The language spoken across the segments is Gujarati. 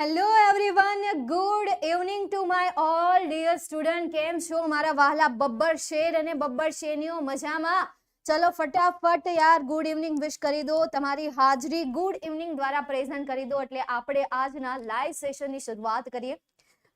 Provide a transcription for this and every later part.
Hello everyone, good evening to my all dear student. કેમ છો મારા વહાલા બબ્બર શેર અને બબ્બર શેરનીઓ? મજામાં? ચલો ફટાફટ યાર ગુડ ઇવનિંગ વિશ કરી દો. તમારી હાજરી ગુડ ઇવનિંગ દ્વારા પ્રેઝન્ટ કરી દો એટલે આપણે આજના લાઈવ સેશનની શરૂઆત કરીએ.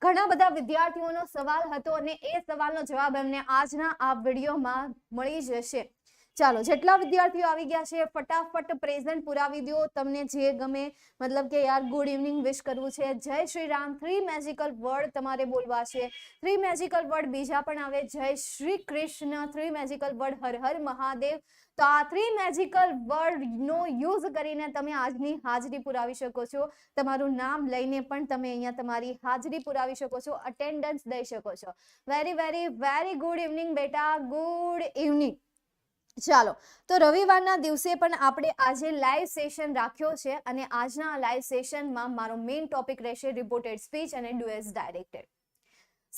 ઘણા બધા વિદ્યાર્થીઓનો સવાલ હતો અને એ સવાલનો જવાબ એમને આજના આ વિડીયોમાં મળી જશે. ચાલો, જેટલા વિદ્યાર્થીઓ આવી ગયા છે ફટાફટ પ્રેઝન્ટ પુરાવી દો. તમને જે ગમે, મતલબ કે યાર ગુડ ઇવનિંગ વિશ કરવું છે. જય શ્રી રામ 3 મેજિકલ વર્ડ તમારે બોલવા છે. 3 મેજિકલ વર્ડ બીજા પણ આવે. જય શ્રી કૃષ્ણ 3 મેજિકલ વર્ડ, હર હર મહાદેવ. તો આ 3 મેજિકલ વર્ડનો યુઝ કરીને તમે આજની હાજરી પુરાવી શકો છો. તમારું નામ લઈને પણ તમે અહીંયા તમારી હાજરી પુરાવી શકો છો, અટેન્ડન્સ દઈ શકો છો. Very very very good evening બેટા, ગુડ ઇવનિંગ. ચાલો, તો રવિવારના દિવસે પણ આપણે આજે લાઈવ સેશન રાખ્યો છે અને આજના લાઈવ સેશનમાં મારો મેઇન ટોપિક રહેશે રિપોર્ટેડ સ્પીચ અને ડ્યુએસ ડાયરેક્ટેડ.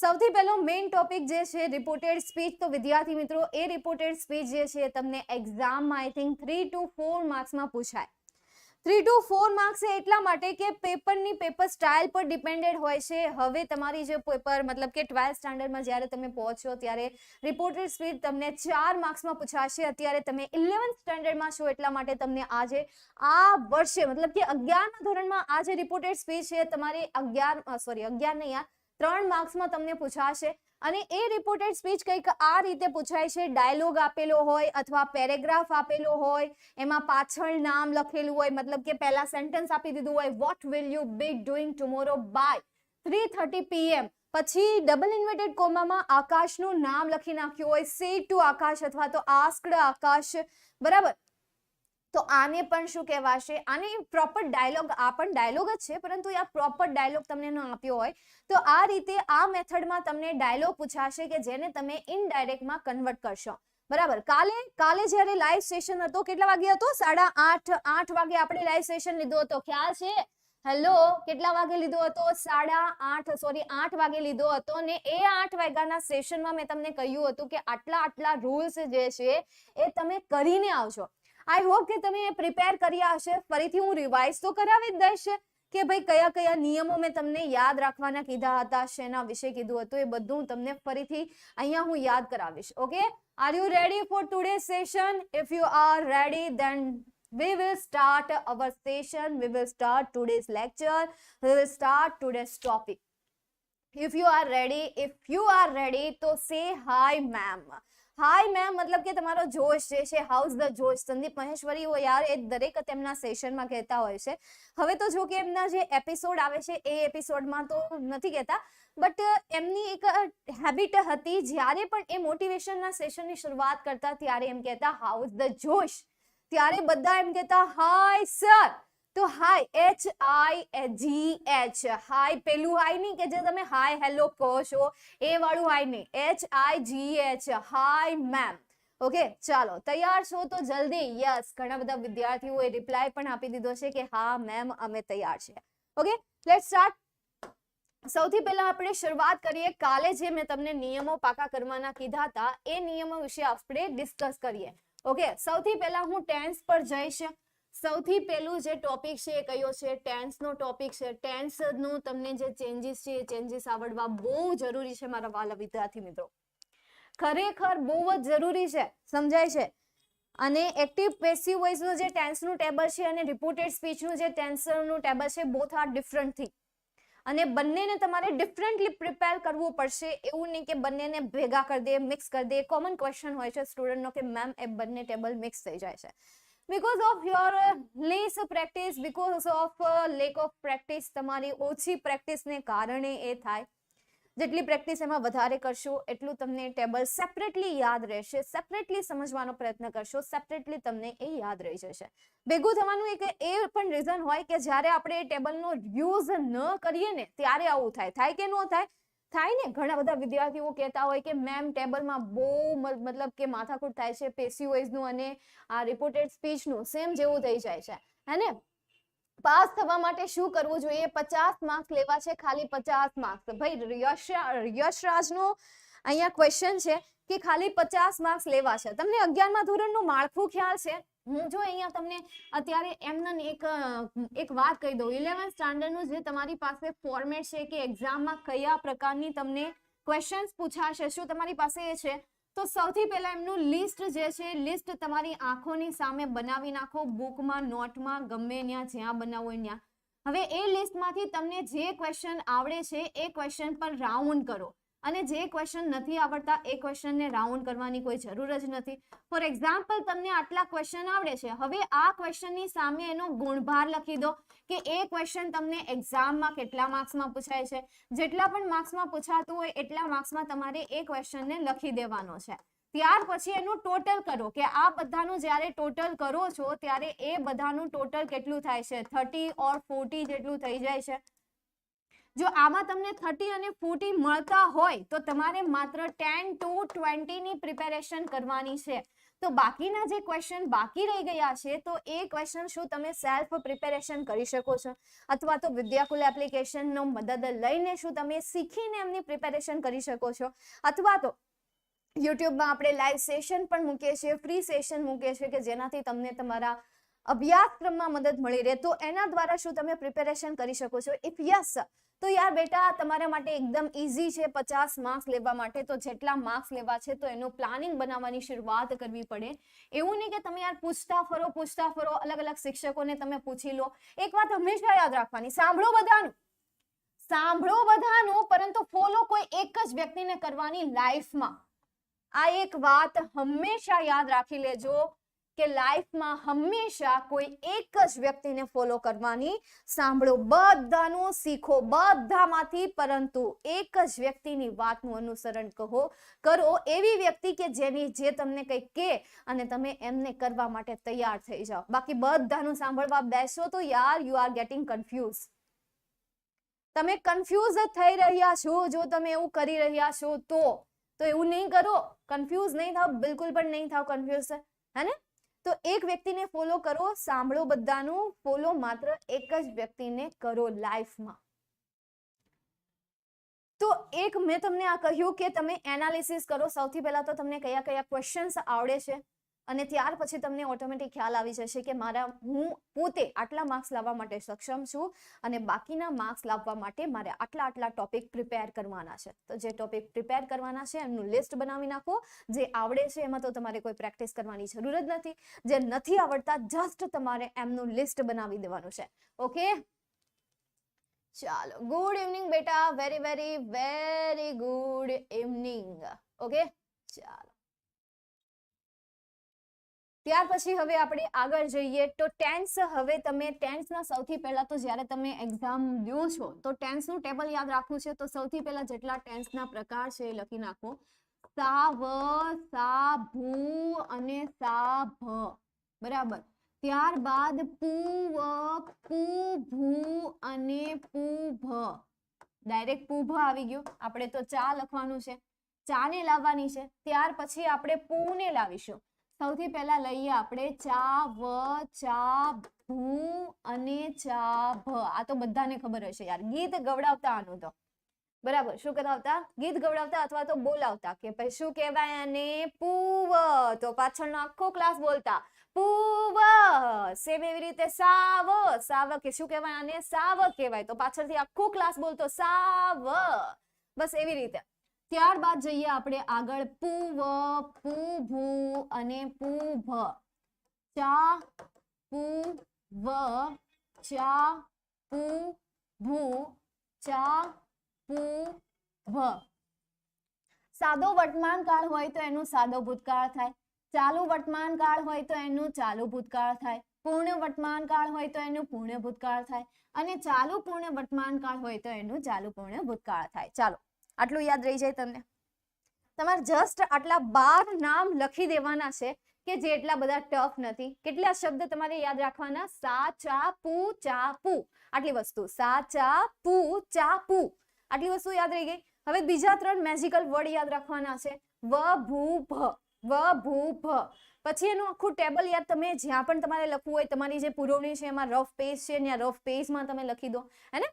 સૌથી પહેલો મેઇન ટોપિક જે છે રિપોર્ટેડ સ્પીચ. તો વિદ્યાર્થી મિત્રો, એ રિપોર્ટેડ સ્પીચ જે છે તમને એક્ઝામમાં આઈ થિંક 3 to 4 માર્ક્સમાં પૂછાય. 3 to 4 માર્ક્સ એટલા માટે કે પેપરની પેપર સ્ટાઇલ પર ડિપેન્ડેડ હોય છે. હવે તમારી જે પેપર મતલબ કે 12th સ્ટાન્ડર્ડમાં જ્યારે તમે પહોંચો ત્યારે રિપોર્ટેડ સ્પીચ તમને 4 માર્ક્સમાં પૂછાશે. અત્યારે તમે 11th સ્ટાન્ડર્ડમાં છો એટલા માટે તમને આજે આ વર્ષે મતલબ કે 11મા ધોરણમાં આ જે રિપોર્ટેડ સ્પીચ છે તમારે 11 નહીં યાર 3 માર્ક્સમાં તમને પૂછાશે. અને એ રિપોર્ટેડ સ્પીચ કંઈક આ રીતે પૂછાય છે. ડાયલોગ આપેલો હોય અથવા પેરેગ્રાફ આપેલો હોય, એમાં પાછળ નામ લખેલું હોય, મતલબ કે પહેલા સેન્ટેન્સ આપી દીધું હોય, what will you be doing tomorrow by 3:30 PM. પછી ડબલ ઇન્વર્ટેડ કોમામાં આકાશનું નામ લખી નાખ્યું હોય, સે ટુ આકાશ અથવા તો આસ્ક્ડ આકાશ, બરાબર. તો આને પણ શું કહેવાશે? આને પ્રોપર ડાયલોગ, આ પણ ડાયલોગ જ છે પરંતુ આ પ્રોપર ડાયલોગ તમને ન આપ્યો હોય તો આ રીતે આ મેથડમાં તમને ડાયલોગ પૂછાશે કે જેને તમે ઇનડાયરેક્ટમાં કન્વર્ટ કરશો, બરાબર. કાલે જ્યારે લાઈવ સેશન હતો, કેટલા વાગે હતો? 8:30 વાગે આપણે લાઈવ સેશન લીધો હતો, ખ્યાલ છે? હેલો, કેટલા વાગે લીધો હતો? 8 વાગે લીધો હતો. ને એ 8 વાગ્યાના સેશનમાં મેં તમને કહ્યું હતું કે આટલા રૂલ્સ જે છે એ તમે કરીને આવજો. આઈ હોપ કે તમે પ્રિપેર કર્યા હશે. ફરીથી હું રિવાઇઝ તો કરાવી જ દઈશ કે ભાઈ કયા કયા નિયમો મેં તમને યાદ રાખવાના કીધા હતા, શેના વિશે કીધું હતું, એ બધું તમને ફરીથી અહીંયા હું યાદ કરાવીશ. Okay, are you ready for today session? If you are ready then we will start our session, we will start today's lecture, we will start today's topic. If you are ready તો say hi ma'am. હાય મેમ મતલબ કે તમારો જોશ જે છે, હાઉસ ધ જોશ. સંદીપ મહેશ્વરી હોય યાર, એ દરેક તેમના સેશનમાં કહેતા હોય છે. હવે તો જો કે એમના જે એપિસોડ આવે છે એ એપિસોડમાં તો નથી કહેતા, બટ એમની એક હેબિટ હતી જ્યારે પણ એ મોટિવેશનના સેશનની શરૂઆત કરતા ત્યારે એમ કહેતા હાઉસ ધ જોશ. ત્યારે બધા એમ કહેતા હાય સર. તો હાય HIGH, હાય પેલું હાય નહીં કે જે તમે હાય હેલો કહો છો એ વાળું હાય નહીં, HIGH, હાય મેમ. ઓકે, ચાલો તૈયાર છો તો જલ્દી? યસ, ઘણા બધા વિદ્યાર્થીઓએ રિપ્લાય પણ આપી દીધો છે કે હા મેમ અમે તૈયાર છે. Okay, let's start. સૌથી પહેલા આપણે શરૂઆત કરીએ. કાલે જે મેં તમને નિયમો પાકા કરવાના કીધા હતા એ નિયમો વિશે આપણે ડિસ્કસ કરીએ. ઓકે, સૌથી પહેલા હું ટેન્સ પર જઈશ. સૌથી પહેલું જે ટોપિક છે એ કયો છે? ટેન્સનો ટોપિક છે. ટેન્સનું તમને જે ચેન્જીસ છે એ ચેન્જીસ આવડવા બહુ જરૂરી છે મારા વાલા વિદ્યાર્થી મિત્રો, ખરેખર બહુ જ જરૂરી છે, સમજાય છે? અને એક્ટિવ પેસિવ વોઇસનું જે ટેન્સનું ટેબલ છે અને રિપોર્ટેડ સ્પીચનું જે ટેન્સનું ટેબલ છે, બોથ આર ડિફરન્ટ થિંગ. અને બંનેને તમારે ડિફરન્ટલી પ્રિપેર કરવું પડશે. એવું નહીં કે બંનેને ભેગા કરી દે, મિક્સ કરી દે. કોમન ક્વેશ્ચન હોય છે સ્ટુડન્ટનો કે મેમ એ બંને ટેબલ મિક્સ થઈ જાય છે. Because of your less practice, because of lack of practice, તમારી ઓછી પ્રેક્ટિસને કારણે એ થાય. જેટલી પ્રેક્ટિસ એમાં વધારે કરશો એટલું તમને ટેબલ સેપરેટલી યાદ રહેશે. સેપરેટલી સમજવાનો પ્રયત્ન કરશો, સેપરેટલી તમને એ યાદ રહી જશે. ભેગું થવાનું એક એ પણ રીઝન હોય કે જ્યારે આપણે એ ટેબલનો યુઝ ન કરીએ ને ત્યારે આવું થાય કે ન થાય? થાય ને. ઘણા બધા વિદ્યાર્થીઓ કહેતા હોય કે મેમ ટેબલમાં બહુ મતલબ કે માથાકૂટ થાય છે, પેસિવ વોઇસનું અને આ રિપોર્ટેડ સ્પીચનું સેમ જેવું થઈ જાય છે, હે ને? પાસ થવા માટે શું કરવું જોઈએ? 50 માર્ક્સ લેવા છે, ખાલી 50 માર્ક્સ. ભાઈ યશરાજનો અહીંયા ક્વેશ્ચન છે કે ખાલી 50 માર્ક્સ લેવા છે. તમને 11મા ધોરણનું માળખું ખ્યાલ છે? હું જો અહીંયા તમને અત્યારે એમને એક વાત કહી દઉં, 11th સ્ટાન્ડર્ડનું જે તમારી પાસે ફોર્મેટ છે કે એક્ઝામમાં કયા પ્રકારની તમને ક્વેશ્ચન્સ પૂછાશે, શું તમારી પાસે એ છે? તો સૌથી પહેલા એમનું લિસ્ટ જે છે, લિસ્ટ તમારી આંખોની સામે બનાવી નાખો, બુકમાં, નોટમાં, ગમે ત્યાં જ્યાં બનાવો ત્યાં. હવે એ લિસ્ટમાંથી તમને જે ક્વેશ્ચન આવડે છે એ ક્વેશ્ચન પર રાઉન્ડ કરો, અને જે ક્વેશ્ચન નથી આવડતા એ ક્વેશ્ચનને રાઉન્ડ કરવાની કોઈ જરૂર જ નથી. ફોર એક્ઝામ્પલ, તમને આટલા ક્વેશ્ચન આવડે છે, હવે આ ક્વેશ્ચનની સામે એનો ગુણભાર લખી દો કે એ ક્વેશ્ચન તમને એક્ઝામમાં કેટલા માર્ક્સમાં પૂછાય છે. જેટલા પણ માર્ક્સમાં પૂછાતું હોય એટલા માર્ક્સમાં તમારે એ ક્વેશ્ચનને લખી દેવાનો છે. ત્યાર પછી એનું ટોટલ કરો કે આ બધાનું જ્યારે ટોટલ કરો છો ત્યારે એ બધાનું ટોટલ કેટલું થાય છે, 30 or 40 જેટલું થઈ જાય છે. જો આમાં તમને 30 અને 40 મળતા હોય તો તમારે માત્ર 10 to 20 ની પ્રિપેરેશન કરવાની છે. તો બાકીના જે ક્વેશ્ચન બાકી રહી ગયા છે તો એ ક્વેશ્ચન શું તમે સેલ્ફ પ્રિપેરેશન કરી શકો છો, અથવા તો વિદ્યાકુલ એપ્લિકેશનનો મદદ લઈને શું તમે શીખીને એમની પ્રિપેરેશન કરી શકો છો, અથવા તો યુટ્યુબમાં આપણે લાઈવ સેશન પણ મૂકીએ છીએ, ફ્રી સેશન મૂકીએ છીએ કે જેનાથી તમને તમારા અભ્યાસક્રમમાં મદદ મળી રહે. તો એના દ્વારા શું તમે પ્રિપેરેશન કરી શકો છો? ઇફ યસ, તો યાર બેટા તમારા માટે એકદમ ઈઝી છે 50 માર્ક્સ લેવા માટે. તો જેટલા માર્ક્સ લેવા છે તો એનું પ્લાનિંગ બનાવવાની શરૂઆત કરવી પડે. એવું નહીં કે તમે યાર પૂછતા ફરો, અલગ અલગ શિક્ષકોને તમે પૂછી લો. એક વાત હંમેશા યાદ રાખવાની, સાંભળો બધાનું, પરંતુ ફોલો કોઈ એક જ વ્યક્તિને કરવાની લાઈફમાં. આ એક વાત હંમેશા યાદ રાખી લેજો કે લાઈફમાં હંમેશા કોઈ એક જ વ્યક્તિને ફોલો કરવાની. સાંભળો બધાનું, શીખો બધામાંથી, પરંતુ એક જ વ્યક્તિની વાતનું અનુસરણ કરો એવી વ્યક્તિ કે જે તમને કંઈક કહે અને તમે એમને કરવા માટે તૈયાર થઈ જાઓ. બાકી બધાનું સાંભળવા બેસો તો યાર યુ આર ગેટિંગ કન્ફ્યુઝ. તમે કન્ફ્યુઝ થઈ રહ્યા છો જો તમે એવું કરી રહ્યા છો તો એવું નહીં કરો. કન્ફ્યુઝ નહીં થાવ, બિલકુલ પણ નહીં થાવ કન્ફ્યુઝ, હે ને? તો એક વ્યક્તિને ફોલો કરો, સાંભળો બધાનું, ફોલો માત્ર એક જ વ્યક્તિને કરો લાઈફમાં. તો એક મેં તમને આ કહ્યું કે તમે એનાલિસિસ કરો. સૌથી પહેલા તો તમને કયા કયા ક્વેશ્ચન્સ આવડે છે, અને ત્યાર પછી તમને ઓટોમેટિક ખ્યાલ આવી જશે કે હું પોતે આટલા માર્ક્સ લાવવા માટે સક્ષમ છું અને બાકીના માર્ક્સ લાવવા માટે મારે આટલા ટોપિક પ્રિપેર કરવાના છે. તો જે ટોપિક પ્રિપેર કરવાના છે એમનું લિસ્ટ બનાવી નાખો. જે આવડે છે એમાં તો તમારે કોઈ પ્રેક્ટિસ કરવાની જરૂર જ નથી. જે નથી આવડતા જસ્ટ તમારે એમનું લિસ્ટ બનાવી દેવાનું છે. ઓકે, ચાલો. ગુડ ઇવનિંગ બેટા, very very very good evening. Okay, ચાલો. ત્યાર પછી હવે આપણે આગળ જઈએ તો ટેન્સ. હવે તમે ટેન્સના સૌથી પહેલા તો જ્યારે તમે એક્ઝામ લ્યો છો તો ટેન્સનું ટેબલ યાદ રાખવું છે. તો સૌથી પહેલા જેટલા ટેન્સના પ્રકાર છે એ લખી નાખો. સા, વ, સા, ભૂ અને સા, ભ. બરાબર. ત્યારબાદ પૂ, વ, પૂ, ભૂ અને પૂ, ભ. ડાયરેક્ટ પૂ, ભ આવી ગયો. આપણે તો ચા લખવાનું છે, ચાને લાવવાની છે. ત્યાર પછી આપણે પૂને લાવીશું. સૌથી પહેલા લઈએ આપણે ચા, વ, ચા, ભૂ અને ચા, ભ. આ તો બધાને ખબર હશે યાર, ગીત ગવડાવતા આનું તો. બરાબર. શું કરાવતા? ગીત ગવડાવતા અથવા તો બોલાવતા કે ભાઈ શું કહેવાય અને પૂવ, તો પાછળનો આખો ક્લાસ બોલતા પૂવ. સેમ એવી રીતે સાવ, સાવ કે શું કહેવાય આને? સાવ કહેવાય. તો પાછળથી આખો ક્લાસ બોલતો સાવ. બસ એવી રીતે. ત્યારબાદ જઈએ આપણે આગળ. પૂવ, પૂ, ભૂ અને પૂ, ભ. ચા, પૂ, વ, ચા, પૂ, ભૂ, ચા, પૂ, ભ. સાદો વર્તમાન કાળ હોય તો એનું સાદો ભૂતકાળ થાય. ચાલુ વર્તમાન કાળ હોય તો એનું ચાલુ ભૂતકાળ થાય. પૂર્ણ વર્તમાન કાળ હોય તો એનું પૂર્ણ ભૂતકાળ થાય. અને ચાલુ પૂર્ણ વર્તમાન કાળ હોય તો એનું ચાલુ પૂર્ણ ભૂતકાળ થાય. ચાલો, આટલું યાદ રહી જાય તમને. તમારે જસ્ટ આટલા 12 નામ લખી દેવાના છે કે જે એટલા બધા ટફ નથી. કેટલા શબ્દ તમારે યાદ રાખવાના? સા, ચા, પૂ, ચા, પૂ. આટલી વસ્તુ. સા, ચા, પૂ, ચા, પૂ. આટલી વસ્તુ યાદ રહી ગઈ. હવે બીજા 3 મેજિકલ વર્ડ યાદ રાખવાના છે. વ, ભૂ, ભ. વ, ભૂ, ભ. પછી એનું આખું ટેબલ યાદ, તમે જ્યાં પણ તમારે લખવું હોય, તમારી જે પુરવણી છે એમાં રફ પેજ છે, ત્યાં રફ પેજમાં તમે લખી દો, હે ને?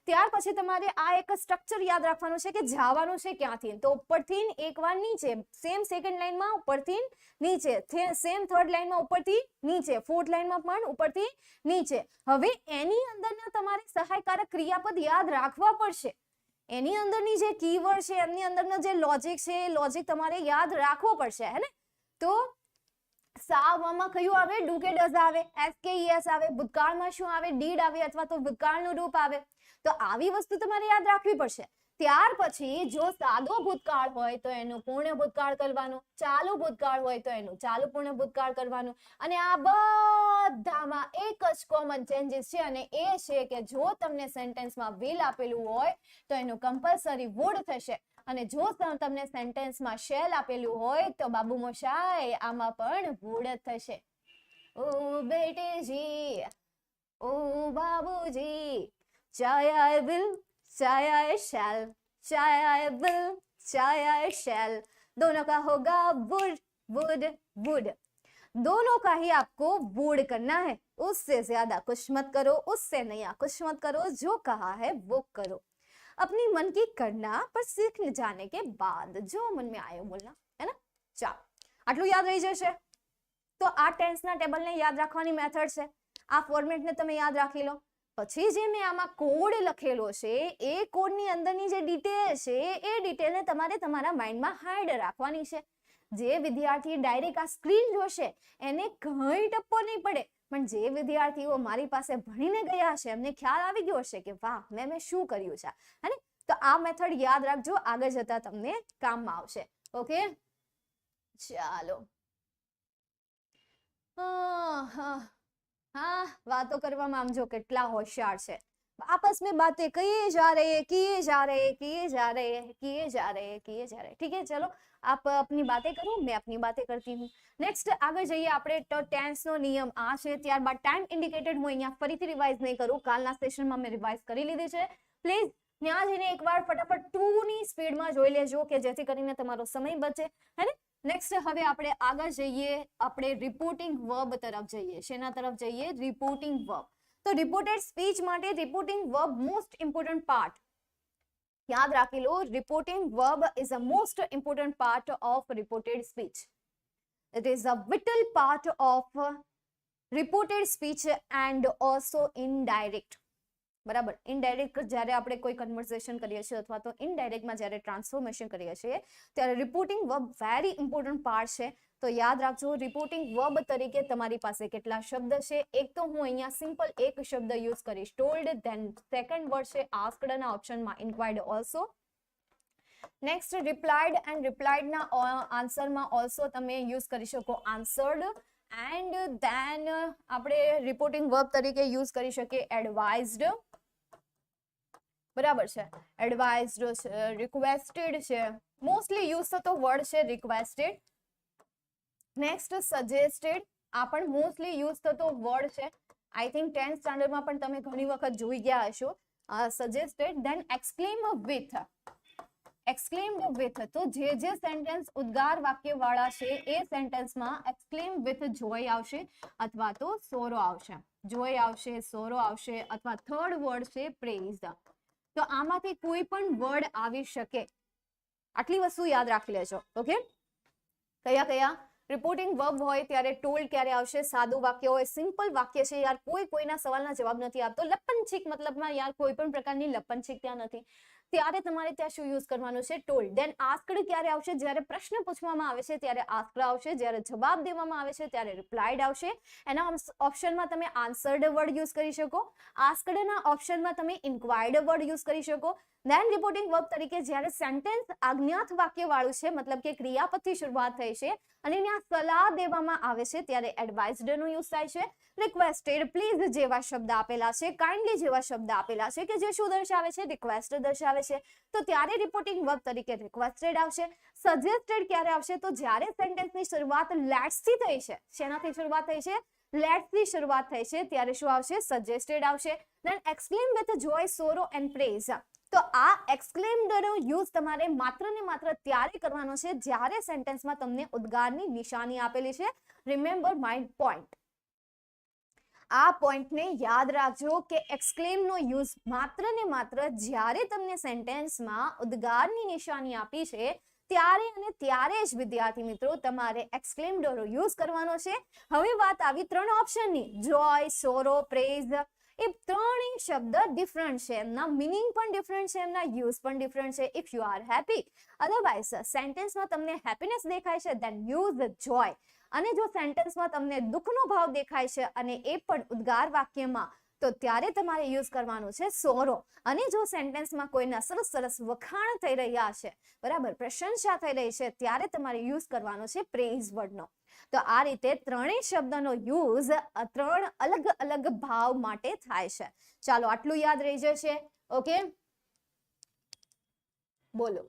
ત્યાર પછી તમારે આ એક સ્ટ્રક્ચર યાદ રાખવાનું છે કે જવાનું છે ક્યાંથી, તો ઉપરથી એકવાર નીચે, સેમ સેકન્ડ લાઈનમાં ઉપરથી નીચે, સેમ થર્ડ લાઈનમાં ઉપરથી નીચે, ફોર્થ લાઈનમાં પણ ઉપરથી નીચે. હવે એની અંદરના તમારે સહાયકારક ક્રિયાપદ યાદ રાખવા પડશે. એની અંદરની જે કીવર્ડ છે, એમની અંદરનો જે લોજિક છે, એ લોજિક તમારે યાદ રાખવો પડશે, હે ને. તો સાવમાં કયું આવે? ડુ કે ડઝ આવે, એસ કે ઈએસ આવે, ભૂતકાળમાં શું આવે? ડીડ આવે અથવા તો ભૂતકાળનું રૂપ આવે. તો આવી વસ્તુ તમારે યાદ રાખવી પડશે. ત્યાર પછી જો સાદો ભૂતકાળ હોય તો એનું પૂર્ણ ભૂતકાળ કરવાનું, ચાલુ ભૂતકાળ હોય તો એનું ચાલુ પૂર્ણ ભૂતકાળ કરવાનું. અને આ બધામાં એક જ કોમન ચેન્જીસ છે, અને એ છે કે જો તમને સેન્ટેન્સમાં વિલ આપેલું હોય તો એનું કમ્પલસરી વુડ થશે, અને જો તમને સેન્ટેન્સમાં શેલ આપેલું હોય તો બાબુ મોશાય આમાં પણ વુડ થશે. ઓ બેટેજી, ઓ બાબુજી, ચાહે આઈ વિલ, चाहे आए शैल, चाहे आए विल, चाहे आए शैल, दोनों का होगा वुड वुड वुड. दोनों का ही आपको वुड करना है, उससे ज्यादा कुछ मत करो, उससे नया कुछ मत करो, जो कहा है वो करो. अपनी मन की करना पर सीख जाने के बाद जो मन में आए बोलना, है ना. ચાલો આટલું યાદ રહી જશે. તો આ ટેન્સના ટેબલને યાદ રાખવાની મેથડ છે. આ ફોર્મેટને તમે યાદ રાખી લો. પછી જે મેં આમાં કોડ લખેલો છે, એ કોડની અંદરની જે ડિટેલ છે, એ ડિટેલને તમારે તમારા માઇન્ડમાં હાઈડ રાખવાની છે. જે વિદ્યાર્થી ડાયરેક્ટ આ સ્ક્રીન જોશે એને કંઈ ટપ્પો નહીં પડે, પણ જે વિદ્યાર્થીઓ મારી પાસે ભણીને ગયા છે એમને ખ્યાલ આવી ગયો હશે કે વાહ મેં શું કર્યું છે, હે ને. તો આ મેથડ યાદ રાખજો, આગળ જતા તમને કામમાં આવશે. ઓકે, ચાલો. हाँ, बातों કરવામાં આમ જો કેટલા હોશિયાર છે. आपस में बातें किए जा रहे, किए जा रहे, किए जा रहे, किए जा रहे, किए जा रहे. ठीक है, चलो आप अपनी बातें करो, मैं अपनी बातें करती हूँ. નેક્સ્ટ આગળ જઈએ આપણે. તો ટેન્સનો નિયમ આ છે. ત્યારબાદ ટાઈમ ઇન્ડિકેટેડ હું અહીંયા ફરીથી રિવાઇઝ નહીં કરું, કાલના સેશનમાં મેં રિવાઇઝ કરી લીધી છે. પ્લીઝ ત્યાં જઈને એકવાર ફટાફટ 2 ની સ્પીડમાં જોઈ લેજો કે જેથી કરીને તમારો સમય બચે, હે ને. નેક્સ્ટ હવે આપણે આગળ જઈએ, આપણે રિપોર્ટિંગ વર્બ તરફ જઈએ. શેના તરફ જઈએ? Reporting verb. તો રિપોર્ટેડ સ્પીચ માટે reporting verb most important part. યાદ રાખી લો, reporting verb is a most important part of reported speech. It is a vital part of reported speech and also indirect. બરાબર, ઇનડાયરેક્ટ જ્યારે આપણે કોઈ કન્વર્સેશન કરીએ છીએ અથવા તો ઇનડાયરેક્ટમાં જ્યારે ટ્રાન્સફોર્મેશન કરીએ છીએ ત્યારે reporting verb very important part છે. તો યાદ રાખજો, રિપોર્ટિંગ વર્બ તરીકે તમારી પાસે કેટલા શબ્દ છે. એક તો હું અહીંયા સિમ્પલ એક શબ્દ યુઝ કરીશ, ટોલ્ડ. ધેન સેકન્ડ વર્ડ છે આસ્કડના ઓપ્શનમાં inquired also. Next replied, and રિપ્લાઇડના આન્સરમાં ઓલ્સો તમે યુઝ કરી શકો આન્સર્ડ. એન્ડ ધેન આપણે રિપોર્ટિંગ વર્બ તરીકે યુઝ કરી શકીએ એડવાઇઝડ. બરાબર છે, એડવાઇઝડ છે, રિક્વેસ્ટેડ છે. મોસ્ટલી યુઝ થતો વર્ડ છે રિક્વેસ્ટેડ. નેક્સ્ટ સજેસ્ટેડ, આ પણ મોસ્ટલી યુઝ થતો વર્ડ છે. આઈ થિંક 10th સ્ટાન્ડર્ડમાં પણ તમે ઘણી વખત જોઈ ગયા હશો suggested. Then exclaim with, exclaimed with. તો જે સેન્ટેન્સ ઉદ્ગાર વાક્ય વાળા છે એ સેન્ટેન્સમાં એક્સક્લેમ વિથ જોય આવશે અથવા તો સોરો આવશે. જોય આવશે, સોરો આવશે, અથવા થર્ડ વર્ડ છે પ્રેઝ. તો આમાંથી કોઈ પણ વર્ડ આવી શકે. આટલી વસ્તુ યાદ રાખી લેજો. ઓકે, કયા કયા રિપોર્ટિંગ વર્બ હોય ત્યારે ટોલ્ડ ક્યારે આવશે? સાદું વાક્ય હોય, સિમ્પલ વાક્ય છે યાર, કોઈના સવાલના જવાબ નથી આપતો, લપનછીક મતલબમાં યાર કોઈ પણ પ્રકારની લપનછીક ત્યાં નથી, ત્યારે તમારે ત્યાં શું યુઝ કરવાનું છે? ટોલ્ડ. ધેન આસ્કડ ક્યારે આવશે? જ્યારે પ્રશ્ન પૂછવામાં આવે છે ત્યારે આસ્કડ આવશે, જ્યારે જવાબ દેવામાં આવે છે ત્યારે રિપ્લાઇડ આવશે. એના ઓપ્શનમાં તમે આન્સર્ડ વર્ડ યુઝ કરી શકો. આસ્કડના ઓપ્શનમાં તમે ઇન્ક્વાયર્ડ વર્ડ યુઝ કરી શકો. ધેન રિપોર્ટિંગ વર્બ તરીકે જ્યારે સેન્ટેન્સ આજ્ઞાત વાક્ય વાળું છે, મતલબ કે ક્રિયાપદથી શરૂઆત થઈ છે અને ત્યાં સલાહ દેવામાં આવે છે ત્યારે એડવાઇઝડ નો યુઝ થાય છે. રિક્વેસ્ટેડ, પ્લીઝ જેવા શબ્દ આપેલા છે, કાઇન્ડલી જેવા શબ્દ આપેલા છે કે જે શું દર્શાવે છે? રિક્વેસ્ટ દર્શાવે છે, તો ત્યારે રિપોર્ટિંગ વર્બ તરીકે રિક્વેસ્ટેડ આવશે. સજેસ્ટેડ ક્યારે આવશે? તો જ્યારે સેન્ટેન્સની શરૂઆત લેટ્સ થી થઈ છે. શેનાથી શરૂઆત થઈ છે? લેટ્સ થી શરૂઆત થઈ છે, ત્યારે શું આવશે? સજેસ્ટેડ આવશે. Then exclaim with joy, sorrow and praise. તો આ એક્સક્લેમ્ડનો યુઝ તમારે માત્ર ને માત્ર ત્યારે કરવાનો છે જ્યારે સેન્ટેન્સમાં તમને ઉદ્ગારની નિશાની આપેલી છે. Remember my point. આ પોઈન્ટને યાદ રાખજો કે એક્સક્લેમ નો યુઝ માત્ર ને માત્ર જ્યારે તમને સેન્ટેન્સમાં ઉદ્ગારની નિશાની આપી છે ત્યારે અને ત્યારે જ વિદ્યાર્થી મિત્રો તમારે એક્સક્લેમ્ડ નો યુઝ કરવાનો છે. હવે વાત આવી 3 ઓપ્શનની, જોય, સોરો, પ્રેઝ. એ ત્રણેય શબ્દ ડિફરન્ટ છે, એમના મિનિંગ પણ ડિફરન્ટ છે, એમના યુઝ પણ ડિફરન્ટ છે. If you are happy, otherwise સેન્ટેન્સમાં તમને હેપીનેસ દેખાય છે, ધેન યુઝ જોય. અને જો સેન્ટેન્સમાં તમને દુઃખનો ભાવ દેખાય છે અને એ પણ ઉદ્ગાર વાક્યમાં, તો ત્યારે તમારે યુઝ કરવાનું છે સોરો. અને જો સેન્ટેન્સમાં કોઈના સરસ સરસ વખાણ થઈ રહ્યા છે, બરાબર, પ્રશંસા થઈ રહી છે, ત્યારે તમારે યુઝ કરવાનો છે પ્રેઝ વર્ડનો. તો આ રીતે ત્રણેય શબ્દનો યુઝ 3 અલગ અલગ ભાવ માટે થાય છે. ચાલો આટલું યાદ રહી જશે. ઓકે, બોલો.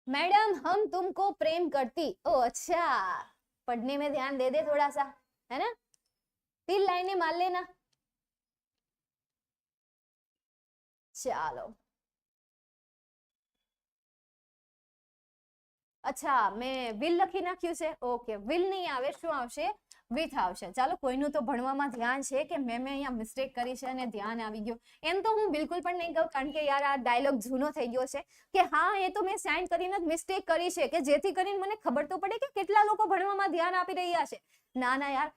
मैडम हम तुमको प्रेम करती. ओ अच्छा, पढ़ने में ध्यान दे दे थोड़ा सा, है ना. 3 लाइनें मान लेना. ચાલો, અચ્છા મેં વિલ લખી નાખ્યું છે. ઓકે, વિલ નહીં આવે, શું આવશે? વિથ આવશે. ચાલો, કોઈનું તો ભણવામાં ધ્યાન છે કે મેં અહીંયા મિસ્ટેક કરી છે અને ધ્યાન આવી ગયું. એમ તો હું બિલકુલ પણ નહીં કહું, કારણ કે યાર આ ડાયલોગ જૂનો થઈ ગયો છે કે હા એ તો મેં સાઇન કરીને જ મિસ્ટેક કરી છે, કે જેથી કરીને મને ખબર તો પડે કે કેટલા લોકો ભણવામાં ધ્યાન આપી રહ્યા છે. ના ના યાર,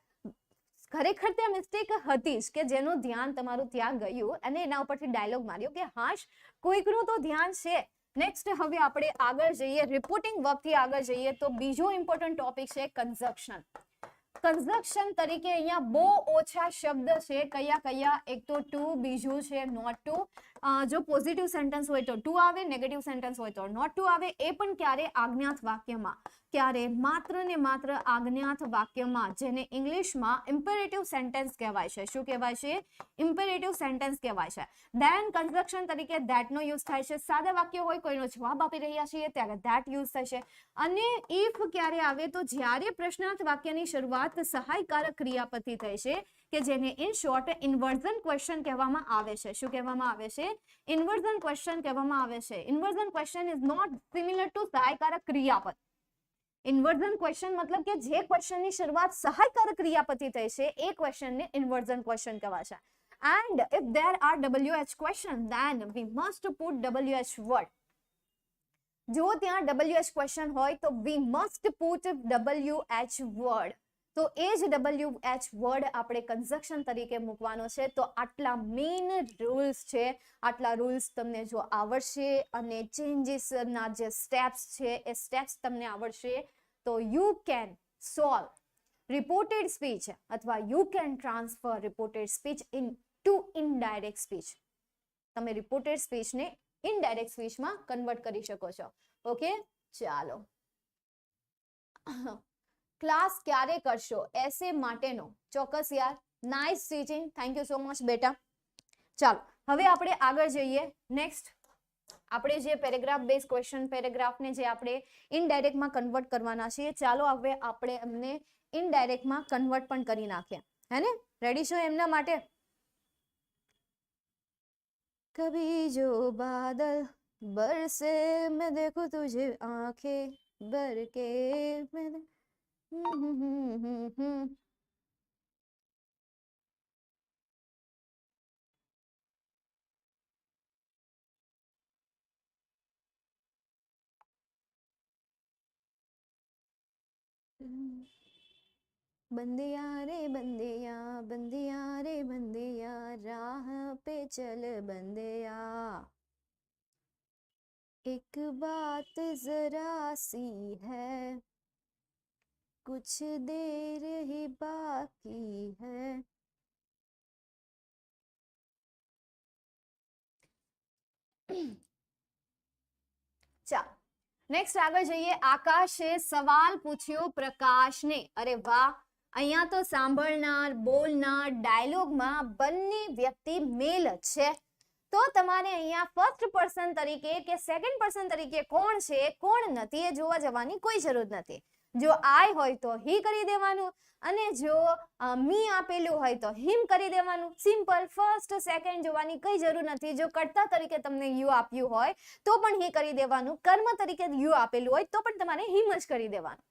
ખરેખર ત્યાં મિસ્ટેક હતી જ, કે જેનું ધ્યાન તમારું ત્યાં ગયું અને એના ઉપરથી ડાયલોગ માર્યો કે હાશ કોઈકનું તો ધ્યાન છે. નેક્સ્ટ હવે આપણે આગળ જઈએ, રિપોર્ટિંગ વર્બથી આગળ જઈએ તો બીજો ઇમ્પોર્ટન્ટ ટોપિક છે કન્જક્શન. કન્જક્શન તરીકે અહીંયા બહુ ઓછા શબ્દ છે. કયા કયા? એક તો ટુ, બીજું છે નોટ ટુ. જો પોઝિટિવ સેન્ટેન્સ હોય તો ટુ આવે, નેગેટિવ સેન્ટેન્સ હોય તો નોટ ટુ આવે. એ પણ ક્યારે? આજ્ઞાત વાક્યમાં. ક્યારે? માત્ર ને માત્ર આજ્ઞાત વાક્યમાં, જેને ઇંગ્લિશમાં ઇમ્પેરેટિવ સેન્ટેન્સ કહેવાય છે. શું કહેવાય છે? ઇમ્પેરેટિવ સેન્ટેન્સ કહેવાય છે. ધેન કન્જક્શન તરીકે ધેટનો યુઝ થાય છે. સાદા વાક્ય હોય, કોઈનો જવાબ આપી રહ્યા છીએ ત્યારે ધેટ યુઝ થશે. અને ઇફ ક્યારે આવે? તો જ્યારે પ્રશ્નાર્થ વાક્યની શરૂઆત સહાયકારક ક્રિયાપદથી થઈ છે, કે જેને ઇન શોર્ટ ઇન્વર્ઝન ક્વેશ્ચન કહેવામાં આવે છે. શું કહેવામાં આવે છે? ઇન્વર્ઝન ક્વેશ્ચન કહેવામાં આવે છે. Inversion question is not similar to સહાયકારક ક્રિયાપદ. ઇન્વર્ઝન ક્વેશ્ચન મતલબ કે જે ક્વેશ્ચનની શરૂઆત સહાયકારક ક્રિયાપદથી થઈ છે એ ક્વેશ્ચનને ઇન્વર્ઝન ક્વેશ્ચન કહેવાય છે. And if there are WH question, then we must put WH word. જો ત્યાં WH question હોય તો we must put WH word. તો એ જ WH word આપણે કન્જક્શન તરીકે મૂકવાનો છે. તો આટલા મેઇન રૂલ્સ છે. આટલા રૂલ્સ તમને જો આવડશે અને ચેન્જીસના જે સ્ટેપ્સ છે એ સ્ટેપ્સ તમને આવડશે તો you can solve reported speech અથવા you can transfer reported speech to indirect speech. તમે રિપોર્ટેડ સ્પીચને ઇનડાયરેક્ટ સ્પીચમાં કન્વર્ટ કરી શકો છો. ઓકે, ચાલો. ક્લાસ ક્યારે કરશો? એસે માટેનો ચોક્કસ યાર. Nice teaching, thank you so much બેટા. ચાલો હવે આપણે આગળ જઈએ. નેક્સ્ટ આપણે જે પેરેગ્રાફ બેઝ ક્વેશ્ચન પેરેગ્રાફને જે આપણે ઇનડાયરેક્ટમાં કન્વર્ટ કરવાના છીએ, ચાલો હવે આપણે એમને ઇનડાયરેક્ટમાં કન્વર્ટ પણ કરી નાખીએ. હે ને? રેડી છો એમના માટે? કભી જો બાદલ બરસે મેં દેખું તુझे આંખેं ભર કે મેં बंदिया रे बंदिया बंदिया रे बंदिया राह पे चल बंदिया एक बात जरा सी है कुछ देर ही बाकी है. ચાલો નેક્સ્ટ આગળ જઈએ. આકાશે સવાલ પૂછ્યો પ્રકાશને. અરે વાહ, અહીંયા તો સાંભળનાર બોલનાર ડાયલોગમાં બંને વ્યક્તિ મેલ છે. તો તમારે અહીંયા ફર્સ્ટ પર્સન તરીકે કે સેકન્ડ પર્સન તરીકે કોણ છે કોણ નથી એ જોવા જવાની કોઈ જરૂર નથી. જો આઈ હોય તો હી કરી દેવાનું અને જો મી આપેલું હોય તો હિમ કરી દેવાનું. સિમ્પલ. ફર્સ્ટ સેકન્ડ જોવાની કઈ જરૂર નથી. જો કર્તા તરીકે તમને યુ આપ્યું હોય તો પણ હી કરી દેવાનું. કર્મ તરીકે યુ આપેલું હોય તો પણ તમારે હિમ જ કરી દેવાનું.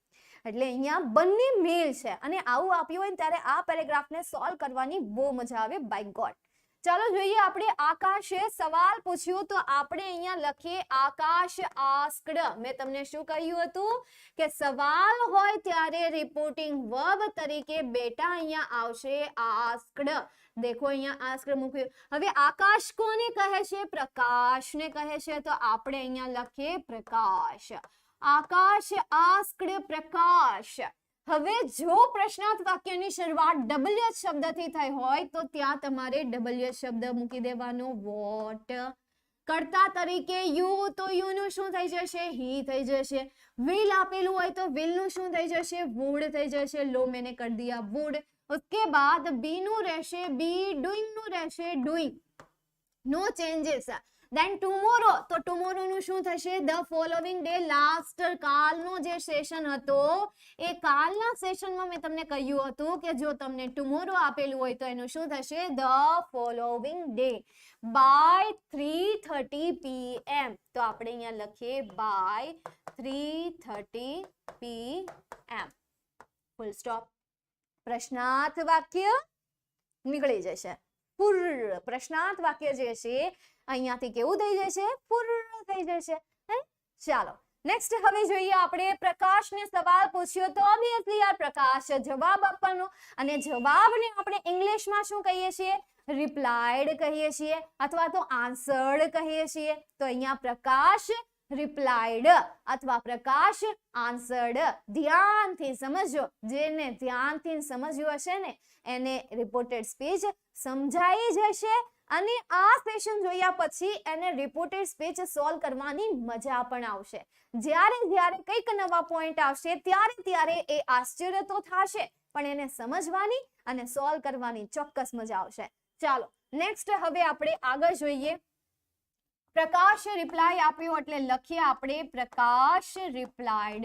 એટલે અહીંયા બંને મેલ છે અને આવું આપ્યું હોય ત્યારે આ પેરેગ્રાફને સોલ્વ કરવાની બહુ મજા આવે બાય ગોડ. ચાલો જોઈએ, આપણે આકાશે સવાલ પૂછ્યો તો આપણે અહીંયા લખીએ આકાશ આસ્ક્ડ. મેં તમને શું કહ્યું હતું કે સવાલ હોય ત્યારે રિપોર્ટિંગ વર્બ તરીકે બેટા અહીંયા આવશે આસ્ક્ડ. દેખો અહીંયા આસ્ક્ડ મૂક્યું. હવે આકાશ કોને કહે છે? પ્રકાશને કહે છે, તો આપણે અહીંયા લખીએ પ્રકાશ. આકાશ આસ્ક્ડ પ્રકાશ. હવે જો પ્રશ્નાર્થ વાક્યની શરૂઆત WH શબ્દથી થઈ હોય તો ત્યાં તમારે WH શબ્દ મૂકી દેવાનો. વોટ. કર્તા તરીકે યુ, તો યુ નું શું થઈ જશે? હી થઈ જશે. વિલ આપેલું હોય તો વિલ નું શું થઈ જશે? વુડ થઈ જશે. લો મેને કર દિયા વુડ. उसके बाद बी નું રહેશે બી, ડુઈંગ નું રહેશે ડુઈંગ. નો ચેન્જીસ. દેન ટુમોરો, તો ટુમોરો નું શું થશે? The following day. લાસ્ટ કાલનો જે સેશન હતો એ કાલના સેશનમાં મેં તમને કહ્યું હતું કે જો તમને ટુમોરો આપેલું હોય તો એનું શું થશે? The following day by 3:30 PM. તો આપણે અહીંયા લખીએ બાય 3:30 PM. Full stop. પ્રશ્નાર્થ વાક્ય નીકળી જશે. પૂર્ણ પ્રશ્નાર્થ વાક્ય જે છે અહીંયાથી કેવું થઈ જશે? પૂર્ણ થઈ જશે. ચાલો નેક્સ્ટ હવે જોઈએ આપણે પ્રકાશને સવાલ પૂછ્યો તો ઓબ્વિયસલી યાર પ્રકાશ જવાબ આપવાનો અને જવાબને આપણે ઇંગ્લિશમાં શું કહીએ છીએ? રિપ્લાઇડ કહીએ છીએ અથવા તો આન્સર્ડ કહીએ છીએ. તો અહીંયા પ્રકાશ રિપ્લાઇડ અથવા પ્રકાશ આન્સર્ડ. ધ્યાનથી સમજો, જેને ધ્યાનથી સમજ્યું હશે ને એને રિપોર્ટેડ સ્પીચ સમજાઈ જશે અને આ સેશન જોયા પછી એને રિપોર્ટેડ સ્પીચ સોલ્વ કરવાની મજા પણ આવશે. જ્યારે કંઈક નવા પોઈન્ટ આવશે ત્યારે એ આશ્ચર્ય તો થશે પણ એને સમજવાની અને સોલ્વ કરવાની ચોક્કસ મજા આવશે. ચાલો નેક્સ્ટ હવે આપણે આગળ જોઈએ. પ્રકાશ રિપ્લાય આપ્યો એટલે લખીએ આપણે પ્રકાશ રિપ્લાઇડ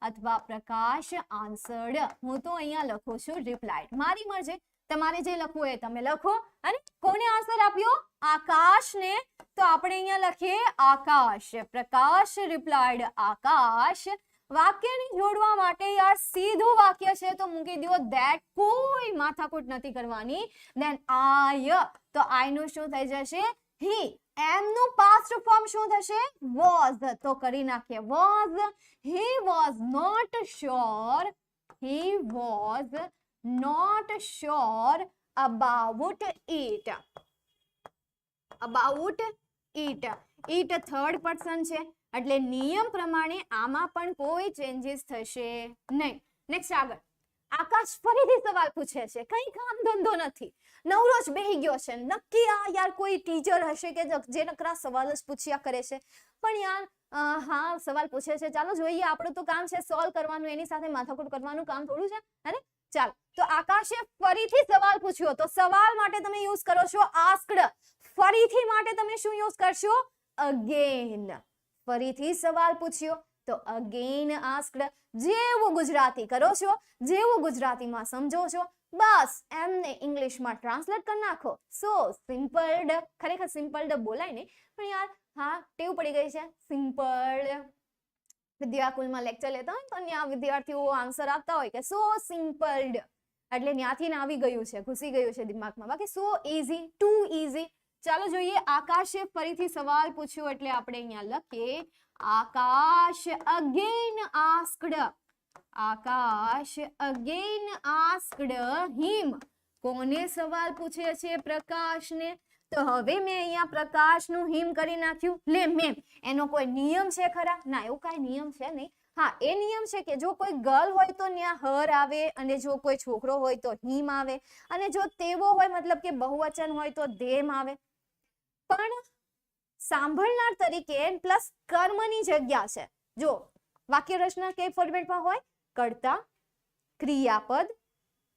અથવા પ્રકાશ આન્સર્ડ. હું તો અહીંયા લખું છું રિપ્લાઇડ, મારી મરજી. તમારે જે લખવું એ તમે લખો. અને કોને આન્સર આપ્યો? આકાશને. તો આપણે અહીંયા લખીએ આકાશ. પ્રકાશ રિપ્લાઇડ આકાશ. વાક્યને જોડવા માટે યાર સીધું વાક્ય છે તો મૂકી દો ધેટ. કોઈ માથાકૂટ નથી કરવાની. ધેન આય, તો આય નું શું થઈ જશે? હી. એમ નું પાસ્ટ ફોર્મ શું થશે? વોઝ. તો કરી નાખીએ was. He was not sure. He was not sure about it. About it. It third person છે એટલે નિયમ પ્રમાણે આમાં પણ કોઈ ચેન્જીસ થશે નહીં. નેક્સ્ટ આગળ. આકાશ ફરીથી સવાલ પૂછે છે. કઈ કામ ધંધો નથી, નવરો જ બેહી ગયો છે. નક્કી આ યાર કોઈ ટીચર હશે કે જે નકરા સવાલ જ પૂછ્યા કરે છે. પણ યાર હા સવાલ પૂછે છે, ચાલો જોઈએ. આપણું તો કામ છે સોલ્વ કરવાનું, એની સાથે માથાકૂટ કરવાનું કામ થોડું છે. અરે ચાલો, તો આકાશે ફરીથી સવાલ પૂછ્યો તો સવાલ માટે તમે યુઝ કરો છો આસ્ક્ડ. ફરીથી માટે તમે શું યુઝ કરશો? અગેન. ફરીથી સવાલ પૂછ્યો તો અગેન આસ્ક્ડ. જેવું ગુજરાતી કરો છો, જેવું ગુજરાતીમાં સમજો છો, બસ એમને ઇંગ્લિશમાં ટ્રાન્સલેટ કરી નાખો. સો સિમ્પલ્ડ. ખરેખર સિમ્પલ્ડ બોલાય ને પણ યાર હા ટેવ પડી ગઈ છે સિમ્પલ્ડ. વિદ્યાકુલમાં લેક્ચર લેતા હોય તો ત્યાં વિદ્યાર્થીઓ આન્સર આપતા હોય કે સો સિમ્પલ્ડ એટલે ત્યાંથી આવી ગયું છે, ઘૂસી ગયું છે દિમાગમાં. બાકી સો ઇઝી, ટુ ઇઝી. ચાલો જોઈએ. આકાશે ફરીથી સવાલ પૂછ્યો એટલે આપણે અહીંયા લખીએ આકાશ અગેન આસ્ક્ડ. આકાશ અગેન આસ્ક્ડ હિમ. કોને સવાલ પૂછે છે? પ્રકાશને. તો હવે મેં અહીંયા પ્રકાશનું હિમ કરી નાખ્યું. લે મેમ એનો કોઈ નિયમ છે ખરા? ના, એવું કાંઈ નિયમ છે નહીં. હા એ નિયમ છે કે જો કોઈ ગર્લ હોય તો ત્યાં હર આવે અને જો કોઈ છોકરો હોય તો હિમ આવે અને જો તેવો હોય મતલબ કે બહુવચન હોય તો ધેમ આવે. પણ સાંભળનાર તરીકે પ્લસ કર્મની જગ્યા છે. જો વાક્ય રચના કે ફોર્મેટમાં હોય કર્તા, ક્રિયાપદ,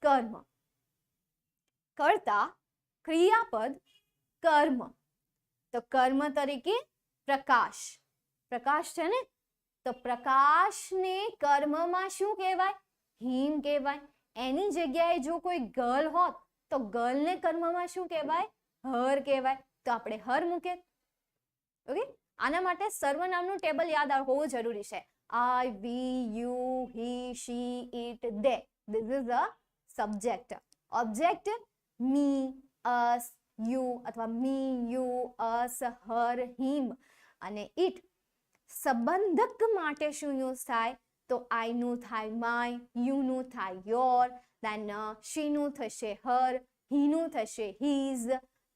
કર્મ. કર્તા, ક્રિયાપદ, કર્મ. તો કર્મ તરીકે પ્રકાશ. પ્રકાશ છે ને, તો પ્રકાશને કર્મમાં શું કહેવાય? હિમ કહેવાય. એની જગ્યાએ જો કોઈ ગર્લ હોત તો ગર્લને કર્મમાં શું કહેવાય? હર કહેવાય. તો આપણે હર મૂકે. ઓકે, આના માટે સર્વનામનું ટેબલ યાદ હોવું જરૂરી છે. I, we, you, he, she, it, they. This is a subject. Object me, us, you અથવા me, you, us, her, him અને it. સંબંધક માટે શું યુઝ થાય તો I નું થાય my, you નું થાય your, then she નું થશે her, he નું થશે his,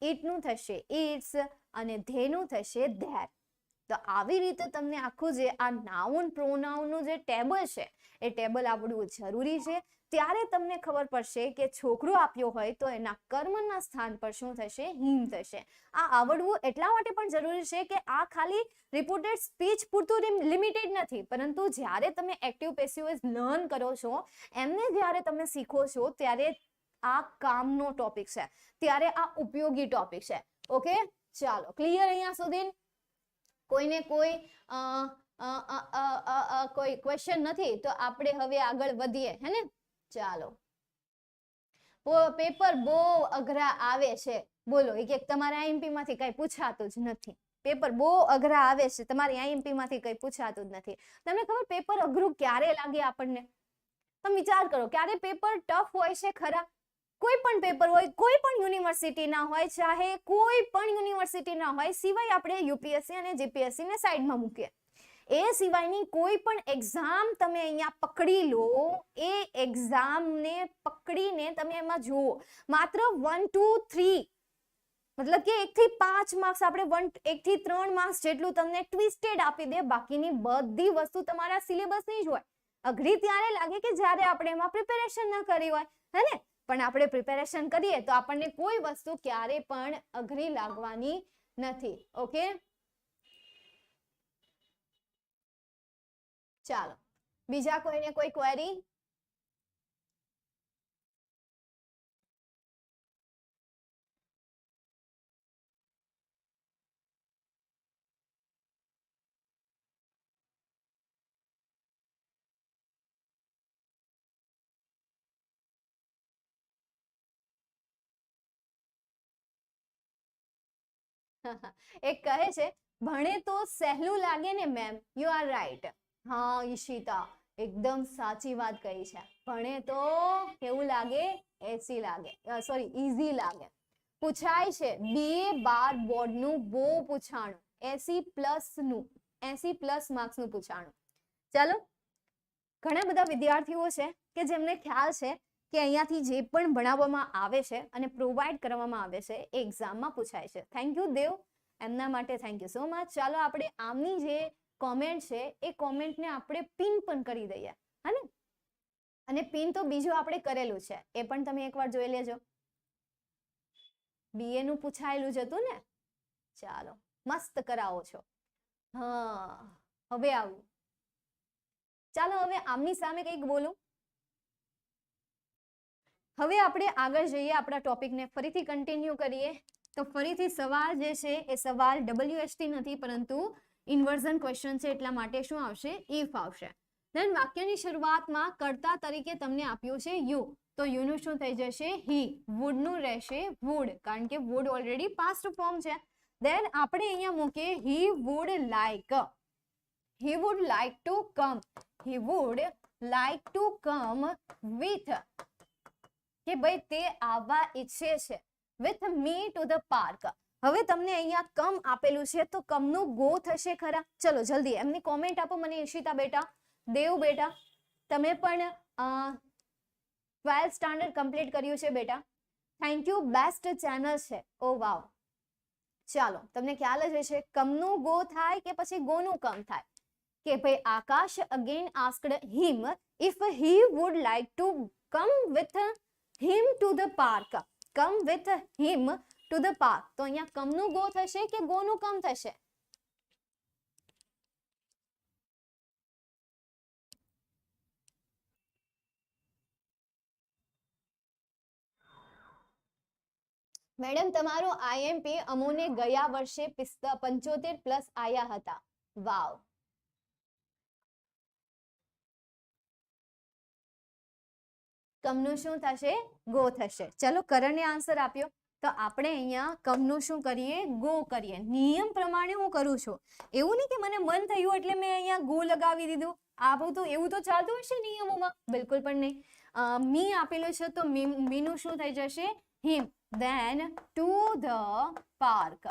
it નું થશે its અને they નું થશે their. તો આવી રીતે તમને આખું જે આ નાઉન પ્રોનાઉનનું જે ટેબલ છે એ ટેબલ આવડવું જરૂરી છે. ત્યારે તમને ખબર પડશે કે છોકરો આપ્યો હોય તો એના કર્મના સ્થાન પર શું થશે હિમ થશે. આ આવડવું એટલા માટે પણ જરૂરી છે કે આ ખાલી રિપોર્ટેડ સ્પીચ પૂરતું લિમિટેડ નથી, પરંતુ જ્યારે તમે એક્ટિવ પેસિવ વોઇસ લર્ન કરો છો એમને જ્યારે તમે શીખો છો ત્યારે આ કામનો ટોપિક છે, ત્યારે આ ઉપયોગી ટોપિક છે. ઓકે, ચાલો ક્લિયર અહીંયા સુધી? કોઈને કોઈ ક્વેશ્ચન નથી તો આપણે હવે આગળ વધીએ, હે ને? ચાલો, પેપર બહુ અઘરા આવે છે, બોલો એક તમારા આઈએમપી માંથી કઈ પૂછાતું જ નથી. પેપર બહુ અઘરા આવે છે, તમારી આઈએમપી માંથી કઈ પૂછાતું જ નથી. તમને ખબર પેપર અઘરું ક્યારે લાગે આપણને? તમે વિચાર કરો, ક્યારે પેપર ટફ હોય છે ખરા? કોઈ પણ પેપર હોય, કોઈ પણ યુનિવર્સિટીના હોય, ચાહે કોઈ પણ યુનિવર્સિટીના હોય, સિવાય આપણે યુપીએસસી અને જીપીએસસી ને સાઈડમાં મૂકીએ. એ સિવાયની કોઈ પણ એક્ઝામ તમે અહીંયા પકડી લો, એ એક્ઝામને પકડીને તમે એમાં જુઓ, માત્ર 1, 2, 3 મતલબ કે 1 થી 5 માર્ક્સ આપણે 1 થી 3 માર્ક્સ જેટલું તમને ટ્વિસ્ટેડ આપી દે, બાકીની બધી વસ્તુ તમારા સિલેબસની જ હોય. અઘરી ત્યારે લાગે કે જ્યારે આપણે એમાં પ્રિપેરેશન ન કરી હોય, હે ને? પણ આપણે પ્રિપેરેશન કરીએ તો આપણને કોઈ વસ્તુ ક્યારે પણ અઘરી લાગવાની નથી. ઓકે, ચાલો, બીજા કોઈને કોઈ ક્વેરી? એક કહે છે ભણે તો સહેલું લાગે ને મેમ. You are right. હા ઈશિતા, એકદમ સાચી વાત કહી છે. ભણે તો કેવું લાગે? એસી લાગે, સોરી ઈઝી લાગે. પૂછાય છે BA 12 બોર્ડનું બહુ પૂછાણું, 80+ માર્ક્સનું પૂછાણું. ચાલો, ઘણા બધા વિદ્યાર્થીઓ છે કે જેમને ખ્યાલ છે કે અહીંયાથી જે પણ ભણાવવામાં આવે છે અને પ્રોવાઈડ કરવામાં આવે છે એ એક્ઝામમાં પૂછાય છે. થેન્ક યુ દેવ, એમના માટે થેન્ક યુ સો મચ. ચાલો આપણે આમની જે કોમેન્ટ છે એ કોમેન્ટને આપણે પિન પણ કરી દઈએ, હે ને? અને પિન તો બીજું આપણે કરેલું છે, એ પણ તમે એકવાર જોઈ લેજો. BA નું પૂછાયેલું જ હતું ને? ચાલો, મસ્ત કરાવો છો. હા, હવે આવું. ચાલો હવે આમની સામે કંઈક બોલું. હવે આપણે આગળ જઈએ, આપણા ટોપિકને ફરીથી કન્ટિન્યુ કરીએ. તો ફરીથી સવાલ જે છે એ સવાલ WHT નથી, પરંતુ ઇન્વર્ઝન ક્વેશ્ચન છે, એટલા માટે શું આવશે? ઇફ આવશે. ધેન વાક્યની શરૂઆતમાં કર્તા તરીકે તમને આપ્યું છે યુ, તો યુ નું શું થઈ જશે? હી. વુડ નું રહેશે વુડ, કારણ કે વુડ ઓલરેડી પાસ્ટ ફોર્મ છે. ધેન આપણે અહીંયા મૂકીએ he would like. He would like to come. He would like to come with. કે ભાઈ તે આવવા ઈચ્છે છે with me to the park. હવે તમને અહીંયા કમ આપેલું છે તો કમનું ગો થશે ખરા? ચલો જલ્દી એમની કોમેન્ટ આપો મને. ઈશિતા બેટા, દેવ બેટા, તમે પણ 12th સ્ટાન્ડર્ડ કમ્પ્લીટ કર્યું છે બેટા. થેન્ક યુ, બેસ્ટ ચેનલ છે. ઓ વાવ. ચાલો, તમને ખ્યાલ જ હશે કમનું ગો થાય કે પછી ગોનું કમ થાય. કે ભાઈ આકાશ again asked him if he would like to come with him to the park. Come with him to the park. તો અહીંયા કમનું ગો થશે કે ગોનું કમ થશે? મેડમ તમારો આઈએમપી અમોને ગયા વર્ષે 75+ આયા હતા. વાવ. કમનું શું થશે? ગો થશે. ચલો કરણે આન્સર આપ્યો. તો આપણે અહીંયા કમનું શું કરીએ? ગો કરીએ. નિયમ પ્રમાણે હું કરું છું. એવું નહીં કે મને મન થયું એટલે મેં અહીંયા ગો લગાવી દીધું. આવું તો એવું તો ચાલતું હશે નિયમોમાં? બિલકુલ પણ નહીં. મી આપેલું છે તો મીનું શું થઈ જશે? Him. Then to the park.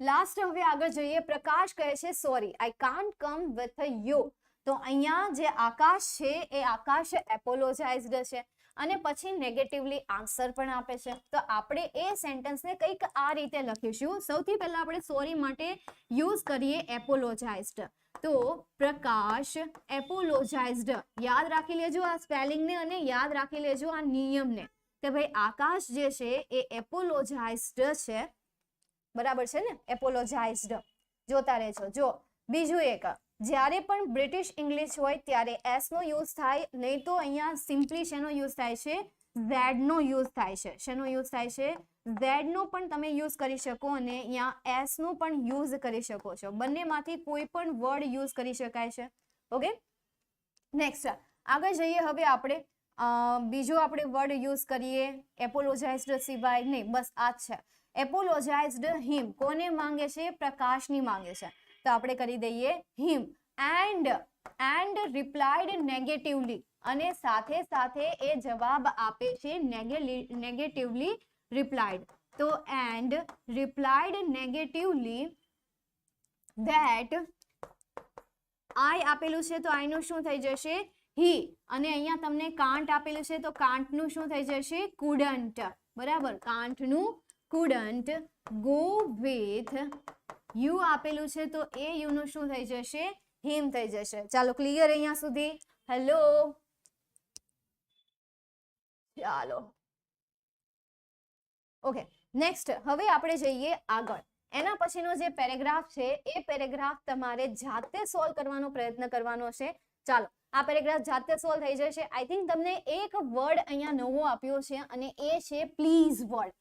Last હવે આગળ જઈએ. પ્રકાશ કહે છે sorry I can't come with you. તો અહીંયા જે આકાશ છે એ આકાશ એપોલોજાઇઝડ છે અને પછી નેગેટિવલી આન્સર પણ આપે છે. તો આપણે એ સેન્ટેન્સને કંઈક આ રીતે લખીશું. સૌથી પહેલા આપણે સોરી માટે યુઝ કરીએ એપોલોજાઇઝડ. તો પ્રકાશ એપોલોજાઇઝડ. યાદ રાખી લેજો આ સ્પેલિંગને અને યાદ રાખી લેજો આ નિયમને કે ભાઈ આકાશ જે છે એ એપોલોજાઇઝડ છે. બરાબર છે ને? એપોલોજાઇઝડ જોતા રહેજો. જો બીજું એક, જ્યારે પણ બ્રિટિશ ઇંગ્લિશ હોય ત્યારે એસ નો યુઝ થાય, નહીં તો અહીંયા સિમ્પલી શેનો યુઝ થાય છે? ઝેડ નો યુઝ થાય છે. શેનો યુઝ થાય છે? ઝેડ નો પણ તમે યુઝ કરી શકો અને અહીંયા એસ નો પણ યુઝ કરી શકો છો. બંનેમાંથી કોઈ પણ વર્ડ યુઝ કરી શકાય છે. ઓકે, નેક્સ્ટ આગળ જઈએ. હવે આપણે બીજો આપણે વર્ડ યુઝ કરીએ એપોલોજાઇઝડ સિવાય. નહીં, બસ આ જ છે. એપોલોજાઇઝડ હિમ. કોને માંગે છે? પ્રકાશની માંગે છે. તો આપણે કરી દઈએ હિમ. And replied negatively. અને સાથે સાથે એ જવાબ આપે છે નેગેટિવલી રિપ્લાઇડ. તો and replied negatively that I આપેલું છે તો આઈનું શું થઈ જશે? હી. અને અહીંયા તમને કાન્ટ આપેલું છે તો કાન્ટનું શું થઈ જશે? કુડન્ટ. બરાબર, કાન્ટનું કુડન્ટ ગો વિથ યુ આપેલું છે તો એ યુ નું શું થઈ જશે? હિમ થઈ જશે. ચાલો ક્લિયર અહીંયા સુધી? હેલો, ચાલો ઓકે. નેક્સ્ટ હવે આપણે જઈએ આગળ. એના પછીનો જે પેરેગ્રાફ છે એ પેરેગ્રાફ તમારે જાતે સોલ્વ કરવાનો પ્રયત્ન કરવાનો છે. ચાલો આ પેરેગ્રાફ જાતે સોલ્વ થઈ જશે. આઈ થિંક તમને એક વર્ડ અહીંયા નવો આપ્યો છે અને એ છે પ્લીઝ વર્ડ.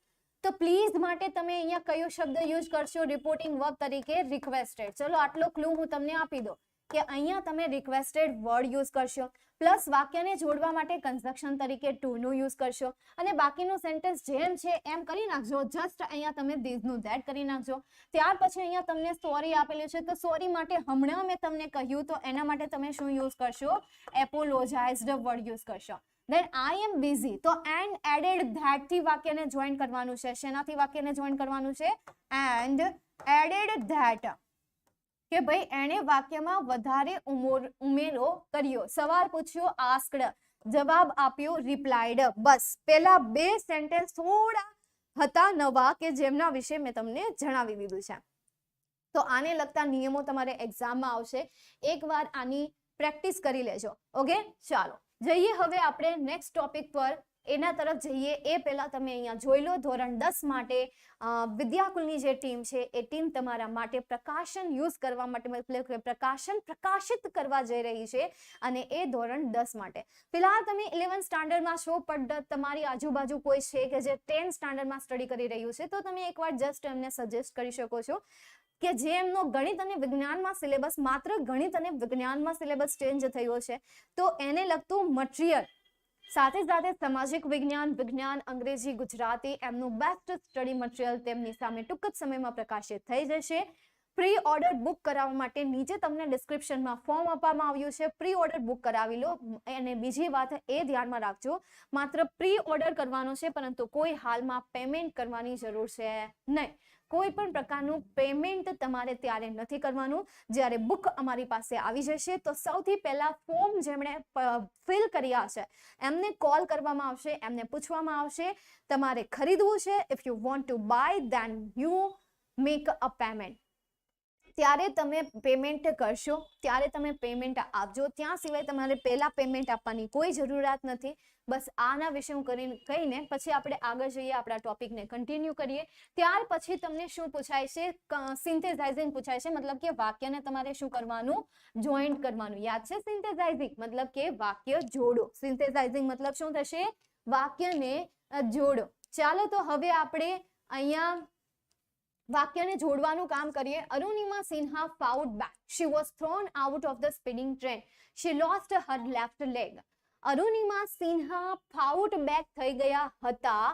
તો પ્લીઝ માટે તમે અહીંયા કયો શબ્દ યુઝ કરશો? રિપોર્ટિંગ વર્બ તરીકે રિક્વેસ્ટેડ. ચલો આટલો ક્લુ હું તમને આપી દઉં કે અહીંયા તમે રિક્વેસ્ટેડ વર્ડ યુઝ કરશો, પ્લસ વાક્યને જોડવા માટે કન્સ્ટ્રક્શન તરીકે ટુ નું યુઝ કરશો અને બાકીનું સેન્ટેન્સ જેમ છે એમ કરી નાખજો. જસ્ટ અહીંયા તમે ધીસ નું ધેટ કરી નાખજો. ત્યાર પછી અહીંયા તમને સોરી આપેલું છે તો સોરી માટે હમણાં મેં તમને કહ્યું તો એના માટે તમે શું યુઝ કરશો? એપોલોજાઇઝડ વર્ડ યુઝ કરશો. Then I am busy. તો and added that થી વાક્યને જોઈન કરવાનું છે. શેનાથી વાક્યને જોઈન કરવાનું છે? and added that. કે ભાઈ એણે વાક્યમાં વધારે ઉમેરો કર્યો. સવાલ પૂછ્યો asked, જવાબ આપ્યો replied. બસ પેલા બે સેન્ટેન્સ થોડા હતા નવા કે જેમના વિશે મેં તમને જણાવી દીધું છે. તો આને લગતા નિયમો તમારે એક્ઝામમાં આવશે. એકવાર આની પ્રેક્ટિસ કરી લેજો. ઓકે, ચાલો જઈએ હવે આપણે નેક્સ્ટ ટોપિક પર. એના તરફ જઈએ એ પહેલા તમે અહીંયા જોઈ લો ધોરણ 10 માટે વિદ્યાકુલની જે ટીમ છે એ ટીમ તમારા માટે પ્રકાશન યુઝ કરવા માટે મતલબ કે પ્રકાશન પ્રકાશિત કરવા જઈ રહી છે અને એ ધોરણ 10 માટે. ફિલહાલ તમે 11 સ્ટાન્ડર્ડમાં છો પણ તમારી આજુબાજુ કોઈ છે કે જે 10 સ્ટાન્ડર્ડમાં સ્ટડી કરી રહ્યું છે તો તમે એકવાર જસ્ટ એમને સજેસ્ટ કરી શકો છો કે જે એમનો ગણિત અને વિજ્ઞાનમાં સિલેબસ માત્ર ગણિત અને વિજ્ઞાનમાં સિલેબસ ચેન્જ થયો છે તો એને લગતું મટીરિયલ સાથે સાથે સામાજિક વિજ્ઞાન, વિજ્ઞાન, અંગ્રેજી, ગુજરાતી એમનું બેસ્ટ સ્ટડી મટીરિયલ તેમની સામે ટૂંક જ સમયમાં પ્રકાશિત થઈ જશે. પ્રી ઓર્ડર બુક કરાવવા માટે નીચે તમને ડિસ્ક્રિપ્શનમાં ફોર્મ આપવામાં આવ્યું છે. પ્રી ઓર્ડર બુક કરાવી લો. અને બીજી વાત એ ધ્યાનમાં રાખજો, માત્ર પ્રી ઓર્ડર કરવાનો છે પરંતુ કોઈ હાલમાં પેમેન્ટ કરવાની જરૂર છે નહીં. કોઈ પણ પ્રકારનું પેમેન્ટ તમારે ત્યારે નથી કરવાનું. જ્યારે બુક અમારી પાસે આવી જશે તો સૌથી પહેલા ફોર્મ જેમણે ફિલ કર્યા છે એમને કોલ કરવામાં આવશે, એમને પૂછવામાં આવશે તમારે ખરીદવું છે. If you want to buy then you make a payment. ત્યારે તમે પેમેન્ટ કરશો, ત્યારે તમે પેમેન્ટ આપજો. ત્યાં સિવાય તમારે પહેલા પેમેન્ટ આપવાની કોઈ જરૂરિયાત નથી. બસ આના વિશે હું કહીને પછી આપણે આગળ જઈએ, આપણા ટોપિકને કન્ટિન્યુ કરીએ. ત્યાર પછી તમને શું પૂછાય છે? સિન્થેસાઇઝિંગ પૂછાય છે, મતલબ કે વાક્યને તમારે શું કરવાનું? જોઈન્ટ કરવાનું. યાદ છે સિન્થેસાઇઝિંગ મતલબ કે વાક્ય જોડો. સિન્થેસાઇઝિંગ મતલબ શું થશે? વાક્યને જોડો. ચાલો તો હવે આપણે અહીંયા વાક્યને જોડવાનું કામ કરીએ. Arunima Sinha fought back. She was thrown out of the speeding train. She lost her left leg. Arunima Sinha fought back થઈ ગયા હતા.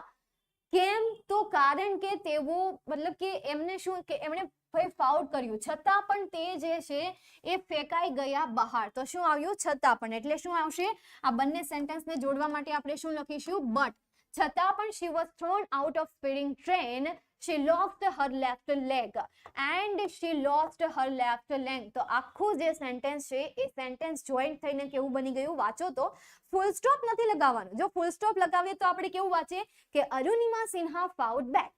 કેમ? તો કારણ કે તેઓ મતલબ કે એમને શું કે એમણે ફાઉટ કર્યું છતાં પણ તે જે છે એ ફેંકાઈ ગયા બહાર. તો શું આવ્યું? છતાં પણ. એટલે શું આવશે? આ બંને સેન્ટેન્સને જોડવા માટે આપણે શું લખીશું? બટ. છતાં પણ she was thrown out of speeding train. She lost her left leg and she lost her left leg. તો આખું જે સેન્ટેન્સ છે એ સેન્ટેન્સ જોઈન્ટ થઈને કેવું બની ગયું? વાંચો તો ફૂલ સ્ટોપ નથી લગાવવાનું. જો ફૂલ સ્ટોપ લગાવીએ તો આપણે કેવું વાંચીએ કે Arunima Sinha fought back.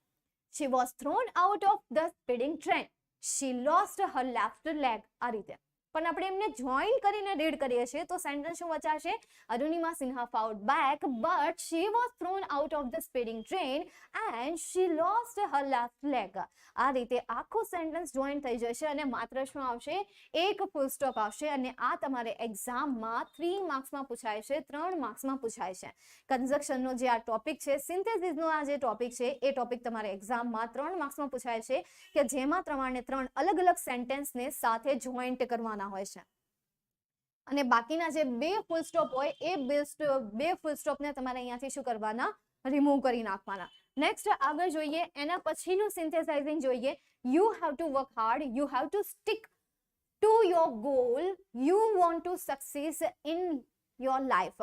She was thrown out of the speeding train. She lost her left leg. આ રીતે. પણ આપણે એમને જોઈન કરીને રીડ કરીએ છીએ તો સેન્ટેન્સ શું વચાશે? Arunima Sinha fought back but she was thrown out of the speeding train and she lost her left leg. આ રીતે આખું સેન્ટેન્સ જોઈન થઈ જશે અને માત્ર શું આવશે? એક ફૂલ સ્ટોપ આવશે. અને આ તમારે એક્ઝામમાં 3 માર્ક્સમાં પૂછાય છે, 3 માર્ક્સમાં પૂછાય છે. કન્જક્શનનો જે આ ટોપિક છે, સિન્થેસિસનો આ જે ટોપિક છે એ ટોપિક તમારે એક્ઝામમાં 3 માર્ક્સમાં પૂછાય છે કે જેમાં તમારે 3 અલગ અલગ સેન્ટેન્સને સાથે જોઈન્ટ કરવાના હોય છે. અને બાકીના જે 2 ફૂલ સ્ટોપ હોય એ 2 ફૂલ સ્ટોપને તમારે અહીંયાથી શું કરવાના? રિમૂવ કરી નાખવાના. નેક્સ્ટ આગળ જોઈએ. એના પછીનું સિન્થેસાઇઝિંગ જોઈએ. You have to work hard, you have to stick to your goal, you want two succeed in your life.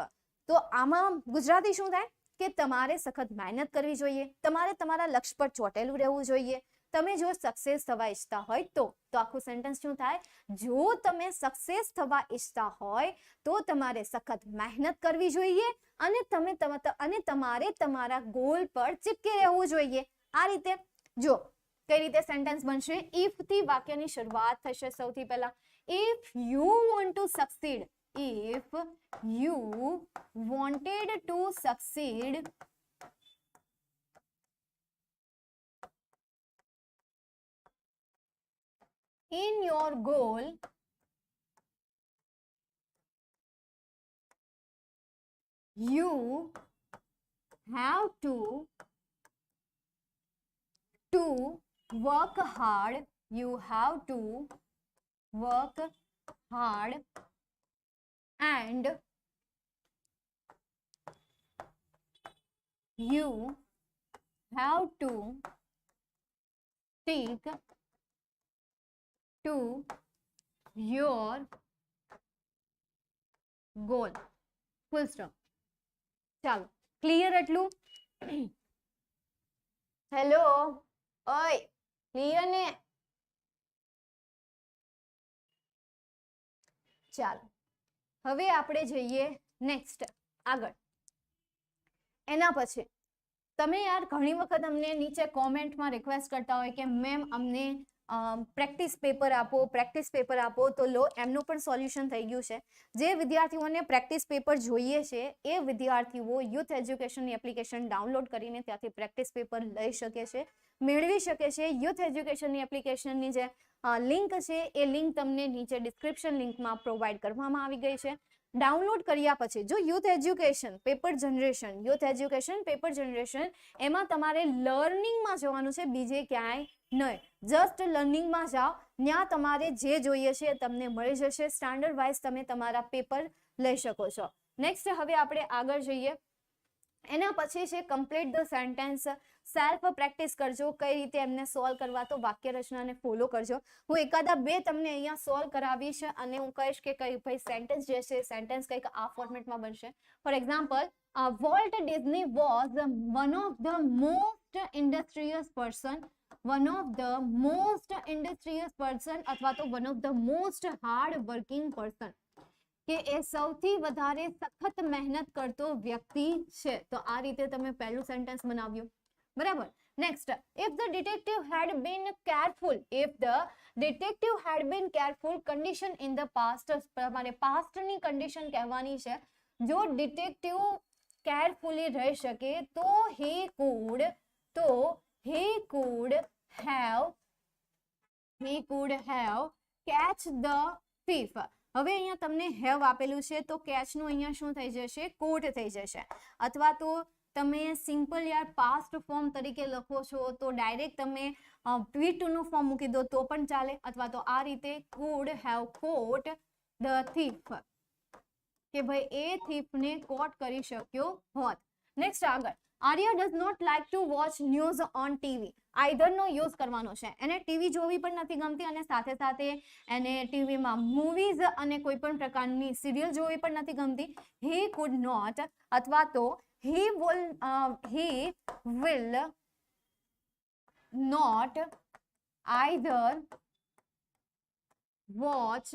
તો આમાં ગુજરાતી શું થાય કે તમારે સખત મહેનત કરવી જોઈએ, તમારે તમારા લક્ષ્ય પર ચોટેલું રહેવું જોઈએ. તમે જો સક્સેસ થવા ઈચ્છતા હોય તો આખું સેન્ટેન્સ શું થાય? જો તમે સક્સેસ થવા ઈચ્છતા હોય તો તમારે સખત મહેનત કરવી જોઈએ અને તમારે તમારા ગોલ પર ચીપકે રહેવું જોઈએ. આ રીતે જો કઈ રીતે સેન્ટેન્સ બનશે? ઇફ થી વાક્યની શરૂઆત થશે. સૌથી પહેલા if you want two succeed, if you wanted to succeed in your goal, you have to work hard. You have to work hard and you have to stick to your goal. Full stop. ચાલો ક્લિયર એટલું? હેલો, ઓય ક્લિયર ને? ચાલો હવે આપણે જઈએ નેક્સ્ટ આગળ. એના પછી તમે યાર ઘણી વખત અમને નીચે કોમેન્ટમાં રિક્વેસ્ટ કરતા હોય કે મેમ અમને પ્રેક્ટિસ પેપર આપો, પ્રેક્ટિસ પેપર આપો. તો લો, એમનું પણ સોલ્યુશન થઈ ગયું છે. જે વિદ્યાર્થીઓને પ્રેક્ટિસ પેપર જોઈએ છે એ વિદ્યાર્થીઓ યુથ એજ્યુકેશનની એપ્લિકેશન ડાઉનલોડ કરીને ત્યાંથી પ્રેક્ટિસ પેપર લઈ શકે છે, મેળવી શકે છે. યુથ એજ્યુકેશનની એપ્લિકેશનની જે લિંક છે એ લિંક તમને નીચે ડિસ્ક્રિપ્શન લિંકમાં પ્રોવાઈડ કરવામાં આવી ગઈ છે. ડાઉનલોડ કર્યા પછી જો યુથ એજ્યુકેશન પેપર જનરેશન એમાં તમારે લર્નિંગમાં જવાનું છે, બીજે ક્યાંય નહીં. જસ્ટ લર્નિંગમાં જાઓ, ત્યાં તમારે જે જોઈએ છે તમને મળી જશે. સ્ટાન્ડર્ડ વાઇઝ તમે તમારા પેપર લઈ શકો છો. નેક્સ્ટ હવે આપણે આગળ જઈએ. એના પછી છે complete the sentence. Self practice કરજો કઈ રીતે એમને સોલ્વ કરવા. તો વાક્ય રચનાને ફોલો કરજો. હું એકાદા 2 તમને અહીંયા સોલ્વ કરાવીશ અને હું કહીશ કે કઈ ભાઈ સેન્ટેન્સ જે છે સેન્ટેન્સ કંઈક આ ફોર્મેટમાં બનશે. For example, Walt Disney was one of the most ઇન્ડસ્ટ્રીયસ person, one of the most ઇન્ડસ્ટ્રીયસ person અથવા તો one of the most hard working person, કે એ સૌથી વધારે સખત મહેનત કરતો વ્યક્તિ છે. તો આ રીતે તમે પહેલું સેન્ટેન્સ બનાવ્યું, બરાબર. Next, if the detective had been careful condition in the past, તમારે past ની કન્ડિશન કહેવાની છે. જો ડિટેક્ટિવ કેરફુલી રહી શકે તો he could have catch the thief. હવે અહીંયા તમને હેવ આપેલું છે તો કેચ નું અહીંયા શું થઈ જશે? કોટ થઈ જશે. અથવા તો તમે સિમ્પલ યાર પાસ્ટ ફોર્મ તરીકે લખો છો તો ડાયરેક્ટ તમે V2 નું ફોર્મ મૂકી દો તો પણ ચાલે. અથવા તો આ રીતે could have caught the thief, કે ભાઈ એ થીફને કોટ કરી શક્યો હોત. નેક્સ્ટ આગળ, Arya does not like to watch news on TV. Either નો યુઝ કરવાનો છે. એને ટીવી જોવી પણ નથી ગમતી અને સાથે સાથે એને ટીવીમાં મૂવીઝ અને કોઈ પણ પ્રકારની સિરિયલ જોવી પણ નથી ગમતી. હી કુડ નોટ અથવા તો he will not either watch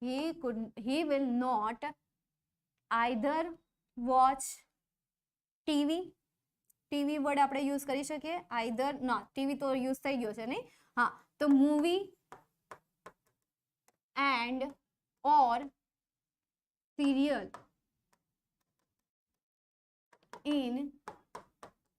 he will not either watch TV. TV word આપણે યુઝ કરી શકીએ. આઈધર ના, ટીવી તો યુઝ થઈ ગયો છે નહીં. હા, તો movie and or serial in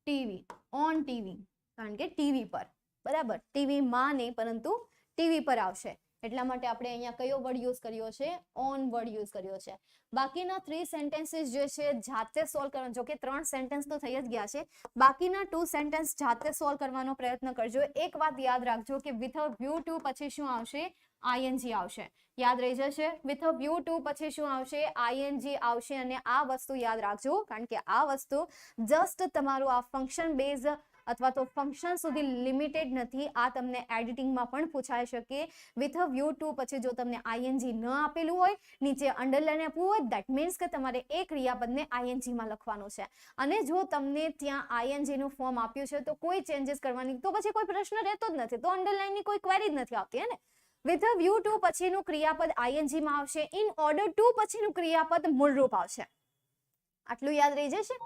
TV, on TV, કારણ કે ટીવી પર, બરાબર, ટીવી માં નહીં પરંતુ ટીવી પર આવશે. એટલા માટે આપણે અહીંયા કયો વર્ડ યુઝ કર્યો છે? ઓન વર્ડ યુઝ કર્યો છે. બાકીના 3 સેન્ટેન્સીસ જે છે જાતે સોલ્વ કરવાનો. જો કે 3 સેન્ટેન્સ તો થઈ જ ગયા છે. બાકીના 2 સેન્ટેન્સ જાતે સોલ્વ કરવાનો પ્રયત્ન કરજો. એક વાત યાદ રાખજો કે વિથ અ વ્યૂ ટુ પછી શું આવશે? આઈએનજી આવશે. યાદ રહી જશે. વિથ અ વ્યૂ ટુ પછી શું આવશે? આઈએનજી આવશે. અને આ વસ્તુ યાદ રાખજો, કારણ કે આ વસ્તુ જસ્ટ તમારું આ ફંક્શન બેઝ અથવા તો ફંક્શન સુધી લિમિટેડ નથી. આ તમને એડિટિંગમાં પણ પૂછાઈ શકે. વિથ અ વ્યૂ ટુ પછી જો તમને આઈએનજી ન આપેલું હોય, નીચે અંડરલાઈન આપવું હોય, દેટ મીન્સ કે તમારે એ ક્રિયાપદને આઈએનજીમાં લખવાનું છે. અને જો તમને ત્યાં આઈએનજી નું ફોર્મ આપ્યું છે તો કોઈ ચેન્જીસ કરવાની તો પછી કોઈ પ્રશ્ન રહેતો જ નથી. તો અંડરલાઈનની કોઈ ક્વેરી જ નથી આવતી, હે ને. વિથ અ વ્યૂ ટુ પછીનું ક્રિયાપદ આઈએનજીમાં આવશે. ઇન ઓર્ડર ટુ પછીનું ક્રિયાપદ મૂળરૂપ આવશે. આટલું યાદ રહી જશે.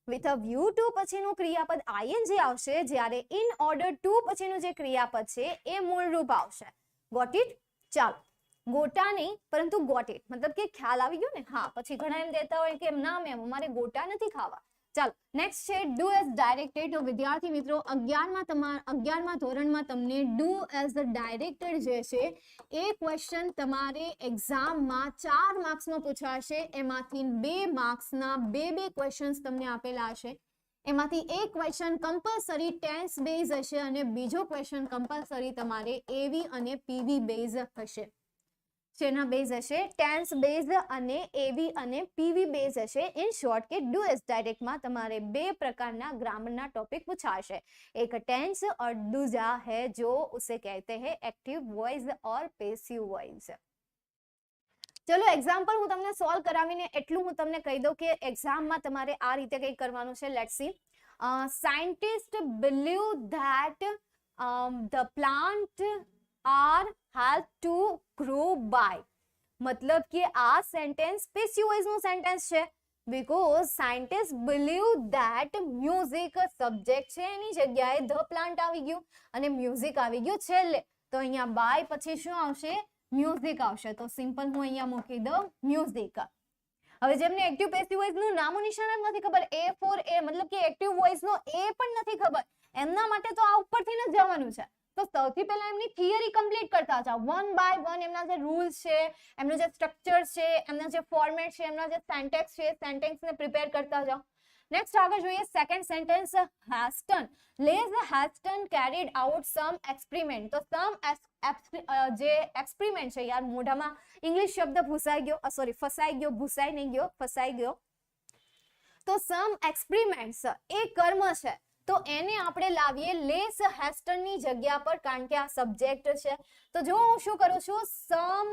વિથ અ વ્યૂ ટુ પછીનું ક્રિયાપદ આઈએનજી આવશે, જ્યારે ઇન ઓર્ડર ટુ પછીનું જે ક્રિયાપદ છે એ મૂળરૂપ આવશે. Got it? ચાલો, ગોટા નહીં પરંતુ ગોટ ઇટ, મતલબ કે ખ્યાલ આવી ગયો ને. હા, પછી ઘણા એમ કહેતા હોય કે ના મેમ અમારે ગોટા નથી ખાવા. ચાલો, નેક્સ્ટ છે ડુ એઝ ડાયરેક્ટેડ. તો વિદ્યાર્થી મિત્રો 11મા ધોરણમાં તમને ડુ એઝ ડાયરેક્ટેડ જે છે એ ક્વેશ્ચન તમારે એક્ઝામમાં 4 માર્ક્સમાં પૂછાશે. એમાંથી 2 માર્ક્સના 2 ક્વેશ્ચન્સ તમને આપેલા હશે. એમાંથી એક ક્વેશ્ચન કમ્પલસરી ટેન્સ બેઝ હશે અને બીજો ક્વેશ્ચન કમ્પલસરી તમારે એવી અને પીવી બેઝ હશે. જેના બેઝ હશે ટેન્સ બેઝ અને એવી અને પીવી બેઝ હશે. ઇન શોર્ટ કે ડુ એઝ ડાયરેક્ટમાં તમારે 2 પ્રકારના ગ્રામરના ટોપિક પૂછાશે. એક ટેન્સ और दूसरा है जो उसे कहते हैं एक्टिव वॉइस और पैसिव वॉइस. ચલો એક્ઝામ્પલ હું તમને સોલ્વ કરાવીને એટલું હું તમને કહી દઉં કે એક્ઝામમાં તમારે આ રીતે કંઈક કરવાનું છે. Let's see. Scientist believe that the plant are help to grow by. મતલબ કે આ સેન્ટેન્સ પેસિવ વોઇસ નું સેન્ટેન્સ છે. Because scientist believe that music subject છે, એની જગ્યાએ ધ પ્લાન્ટ આવી ગયું અને મ્યુઝિક આવી ગયું છેલ્લે. તો અહીંયા બાય પછી શું આવશે? મ્યુઝિક આવશે. તો સિમ્પલ હું અહીંયા મૂકી દઉં મ્યુઝિક. હવે જેમને એક્ટિવ પેસિવ વોઇસ નું નામો નિશાન જ નથી ખબર, એ ફોર એ મતલબ કે એક્ટિવ વોઇસ નો એ પણ નથી ખબર, એમના માટે તો આ ઉપરથી જ જવાનું છે. તો સૌથી પહેલા એમની થિયરી કમ્પ્લીટ કરતા જાઓ. 1 બાય 1 એમના જે રૂલ્સ છે, એમનું જે સ્ટ્રક્ચર છે, એમના જે ફોર્મેટ છે, એમના જે સેન્ટેન્સ છે, સેન્ટેન્સને પ્રિપેર કરતા જાઓ. નેક્સ્ટ આગળ જોઈએ second sentence. Heston Les Heston carried out some experiment. તો સમ જે એક્સપેરિમેન્ટ છે, યાર મોઢામાં ઇંગ્લિશ શબ્દ ફસાઈ ગયો. તો સમ એક્સપેરિમેન્ટ્સ એ કર્મ છે. તો એને આપણે લાવીએ લેસ હેસ્ટનની જગ્યા પર, કારણ કે આ સબ્જેક્ટ છે. તો જો હું શું કરું છું, સમ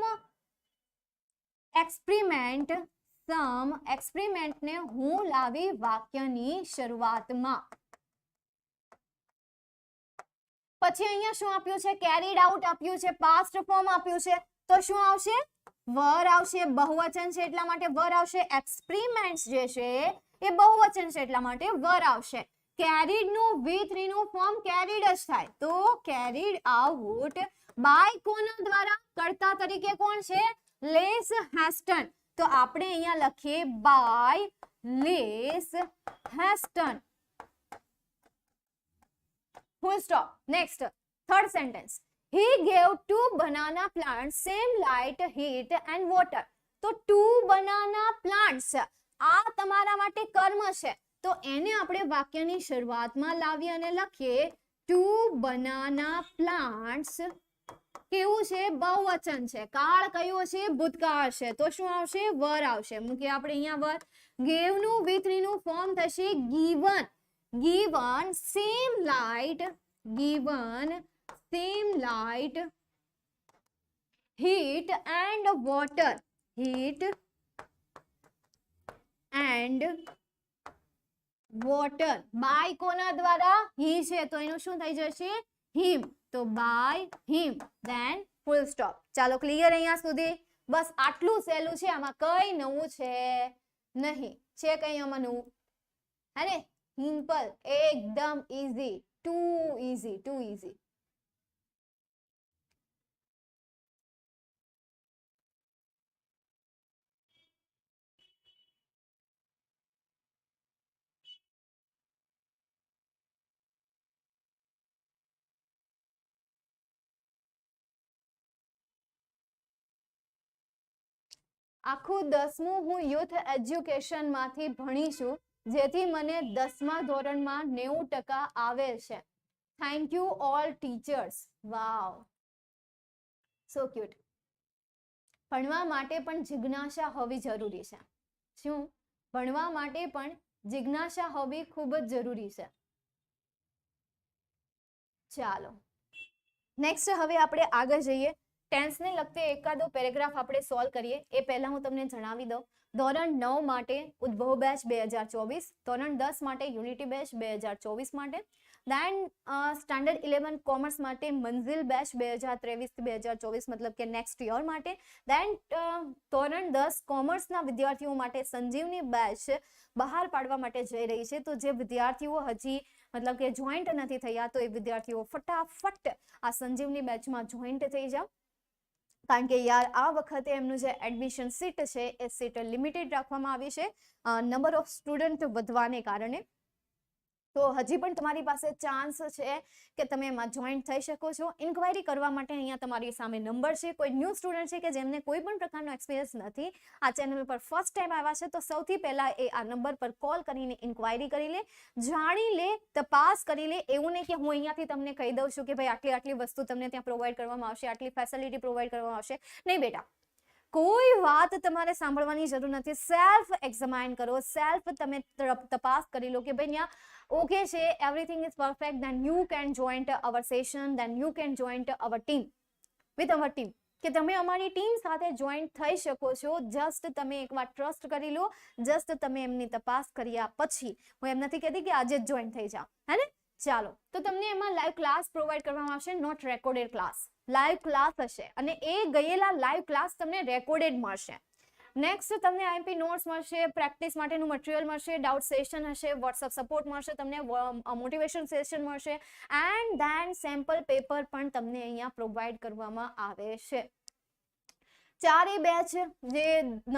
એક્સપેરિમેન્ટને હું લાવી વાક્યની શરૂઆતમાં. પછી અહીંયા શું આપ્યું છે? કેરીડ આઉટ આપ્યું છે, પાસ્ટ ફોર્મ આપ્યું છે. તો શું આવશે? વર આવશે. બહુવચન છે એટલા માટે વર આવશે. એક્સપેરિમેન્ટ્સ જે છે એ બહુવચન છે એટલા માટે વર આવશે. કેરીડ નું V3 નું ફોર્મ કેરીડ જ થાય. તો કેરીડ આઉટ બાય કોના દ્વારા? કર્તા તરીકે કોણ છે? Les Heston. તો આપણે અહીંયા લખીએ by Les Heston. Full stop. Next third sentence. He gave 2 banana plants same light, heat and water. તો 2 banana plants આ તમારા માટે કર્મ છે. તો એને આપણે વાક્યની શરૂઆતમાં લાવી અને લખીએ 2 banana plants કેવું છે? બહુવચન છે. કાળ કયો છે? ભૂતકાળ છે. તો શું આવશે? વર આવશે. મૂકીએ આપણે અહીંયા વર. ગેવ નું with નું ફોર્મ થશે given. given same light, given same light, heat and water, heat and water by કોના દ્વારા? he છે તો એનું શું થઈ જશે? him. તો by him, then full stop. ચાલો ક્લિયર અહીંયા સુધી? બસ આટલું સહેલું છે, આમાં કઈ નવું છે નહીં. છે કઈ આમાં નવું? હે ને? સિમ્પલ, એકદમ easy, too easy, too easy. આખું 10મું હું યુથ એજ્યુકેશન માંથી ભણી છું, જેથી મને 10મા ધોરણમાં 90% આવે છે. Thank you all teachers. Wow, so cute. ભણવા માટે પણ જિજ્ઞાસા હોવી જરૂરી છે. શું? ભણવા માટે પણ જિજ્ઞાસા હોવી ખૂબ જ જરૂરી છે. ચાલો નેક્સ્ટ હવે આપણે આગળ જઈએ. ટેન્સને લગતે એકાદો પેરેગ્રાફ આપણે સોલ્વ કરીએ. એ પહેલા હું તમને જણાવી દઉં, ધોરણ 9 માટે ઉદ્ભવ બેચ 2024, ધોરણ 10 માટે યુનિટી બેચ 2024 માટે, દેન સ્ટાન્ડર્ડ 11 કોમર્સ માટે મંઝિલ બેચ 2023-2024 મતલબ કે નેક્સ્ટ યર માટે, દેન ધોરણ 10 કોમર્સના વિદ્યાર્થીઓ માટે સંજીવની બેચ બહાર પાડવા માટે જઈ રહી છે. તો જે વિદ્યાર્થીઓ હજી મતલબ કે જોઈન્ટ નથી થયા, તો એ વિદ્યાર્થીઓ ફટાફટ આ સંજીવની બેચમાં જોઈન્ટ થઈ જાઓ. કારણ કે યાર આ વખતે એમનું જે એડમિશન સીટ છે એ સીટ લિમિટેડ રાખવામાં આવી છે નંબર ઓફ સ્ટુડન્ટ વધવાને કારણે. તો હજી પણ તમારી પાસે ચાન્સ છે કે તમે એમાં જોઈન્ટ થઈ શકો છો. ઇન્ક્વાયરી કરવા માટે અહીંયા તમારી સામે નંબર છે. કોઈ ન્યૂ સ્ટુડન્ટ છે કે જેમને કોઈ પણ પ્રકારનો એક્સપિરિયન્સ નથી, આ ચેનલ પર ફર્સ્ટ ટાઈમ આવ્યા છે, તો સૌથી પહેલા એ આ નંબર પર કોલ કરીને ઇન્ક્વાયરી કરી લે, જાણી લે, તપાસ કરી લે. એવું નહીં કે હું અહીંયાથી તમને કહી દઉં છું કે ભાઈ આટલી આટલી વસ્તુ તમને ત્યાં પ્રોવાઈડ કરવામાં આવશે, આટલી ફેસિલિટી પ્રોવાઈડ કરવામાં આવશે. નહીં બેટા, કોઈ વાત તમારે સાંભળવાની જરૂર નથી. સેલ્ફ એક્ઝામાઇન કરો, સેલ્ફ તમે તપાસ કરી લો કે ભાઈ ત્યાં ઓકે છે, everything is perfect, then you can joint our session, then you can joint our team, with our team, કે તમે અમારી ટીમ સાથે જોઈન્ટ થઈ શકો છો. જસ્ટ તમે એકવાર ટ્રસ્ટ કરી લો, જસ્ટ તમે એમની તપાસ કર્યા પછી. હું એમ નથી કહેતી કે આજે જ જોઈન્ટ થઈ જાઓ, હે ને? ચાલો, તો તમને એમાં લાઈવ ક્લાસ પ્રોવાઈડ કરવામાં આવશે, not recorded class. Live class હશે અને એ ગયેલા લાઈવ ક્લાસ તમને રેકોર્ડેડ મળશે. નેક્સ્ટ તમને આઈએમપી નોટ્સ મળશે, પ્રેક્ટિસ માટેનું મટીરિયલ મળશે, ડાઉટ સેશન હશે, વોટ્સઅપ સપોર્ટ મળશે, તમને મોટિવેશન સેશન મળશે, એન્ડ ધેન સેમ્પલ પેપર પણ તમને અહીંયા પ્રોવાઈડ કરવામાં આવે છે. ચારે બેચ જે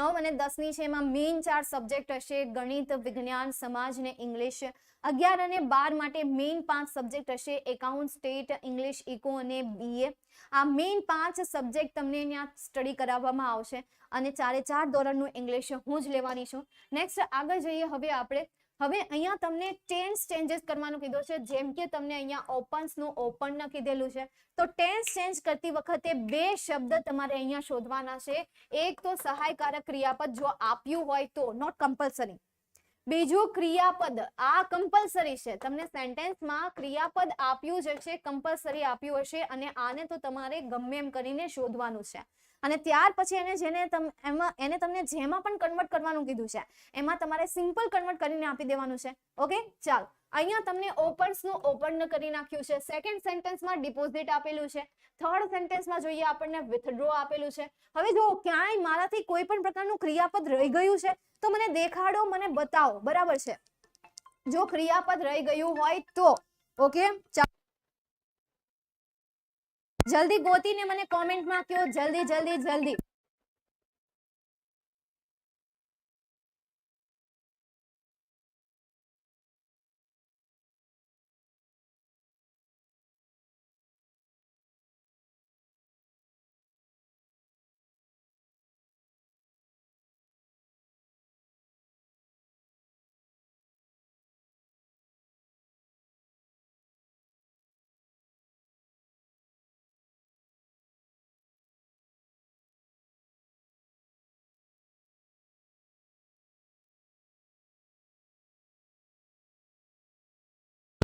9 અને 10 ની છે એમાં મેઇન 4 સબ્જેક્ટ હશે, ગણિત, વિજ્ઞાન, સમાજ ને ઇંગ્લિશ. 11 અને 12 માટે મેઇન 5 સબ્જેક્ટ હશે, એકાઉન્ટ, સ્ટેટ, ઇંગ્લિશ, ઇકો અને બીએ. આ મેઇન 5 સબ્જેક્ટ તમને અહીંયા સ્ટડી કરાવવામાં આવશે અને 4 ધોરણનું ઇંગ્લિશ હું જ લેવાની છું. નેક્સ્ટ આગળ જઈએ હવે આપણે. હવે અહીંયા તમને ટેન્સ ચેન્જીસ કરવાનું કીધું છે. જેમ કે તમને અહીંયા ઓપન્સનું ઓપન ન કીધેલું છે, તો ટેન્સ ચેન્જ કરતી વખતે 2 શબ્દ તમારે અહીંયા શોધવાના છે. એક તો સહાયકારક ક્રિયાપદ જો આપ્યું હોય તો, નોટ કમ્પલસરી. બીજું ક્રિયાપદ, આ કમ્પલસરી છે. તમને સેન્ટેન્સમાં ક્રિયાપદ આપ્યું જ છે, કમ્પલસરી આપ્યું હશે અને આને તો તમારે ગમે એમ કરીને શોધવાનું છે. અને ત્યાર પછી એને તમને જેમાં પણ કન્વર્ટ કરવાનું કીધું છે એમાં તમારે સિમ્પલ કન્વર્ટ કરીને આપી દેવાનું છે. ઓકે, ચાલો. અહીંયા તમને ઓપન્સનું ઓપન કરી નાખ્યું છે. સેકન્ડ સેન્ટેન્સમાં ડિપોઝિટ આપેલું છે. થર્ડ સેન્ટેન્સમાં જોઈએ આપણને વિથડ્રો આપેલું છે. હવે જો ક્યાંય મારાથી કોઈ પણ પ્રકારનું ક્રિયાપદ રહી ગયું છે તો મને દેખાડો, મને બતાવો, બરાબર છે? જો ક્રિયાપદ રહી ગયું હોય તો ઓકે, જલ્દી ગોતીને મને કોમેન્ટમાં કહો, જલ્દી જલ્દી જલ્દી.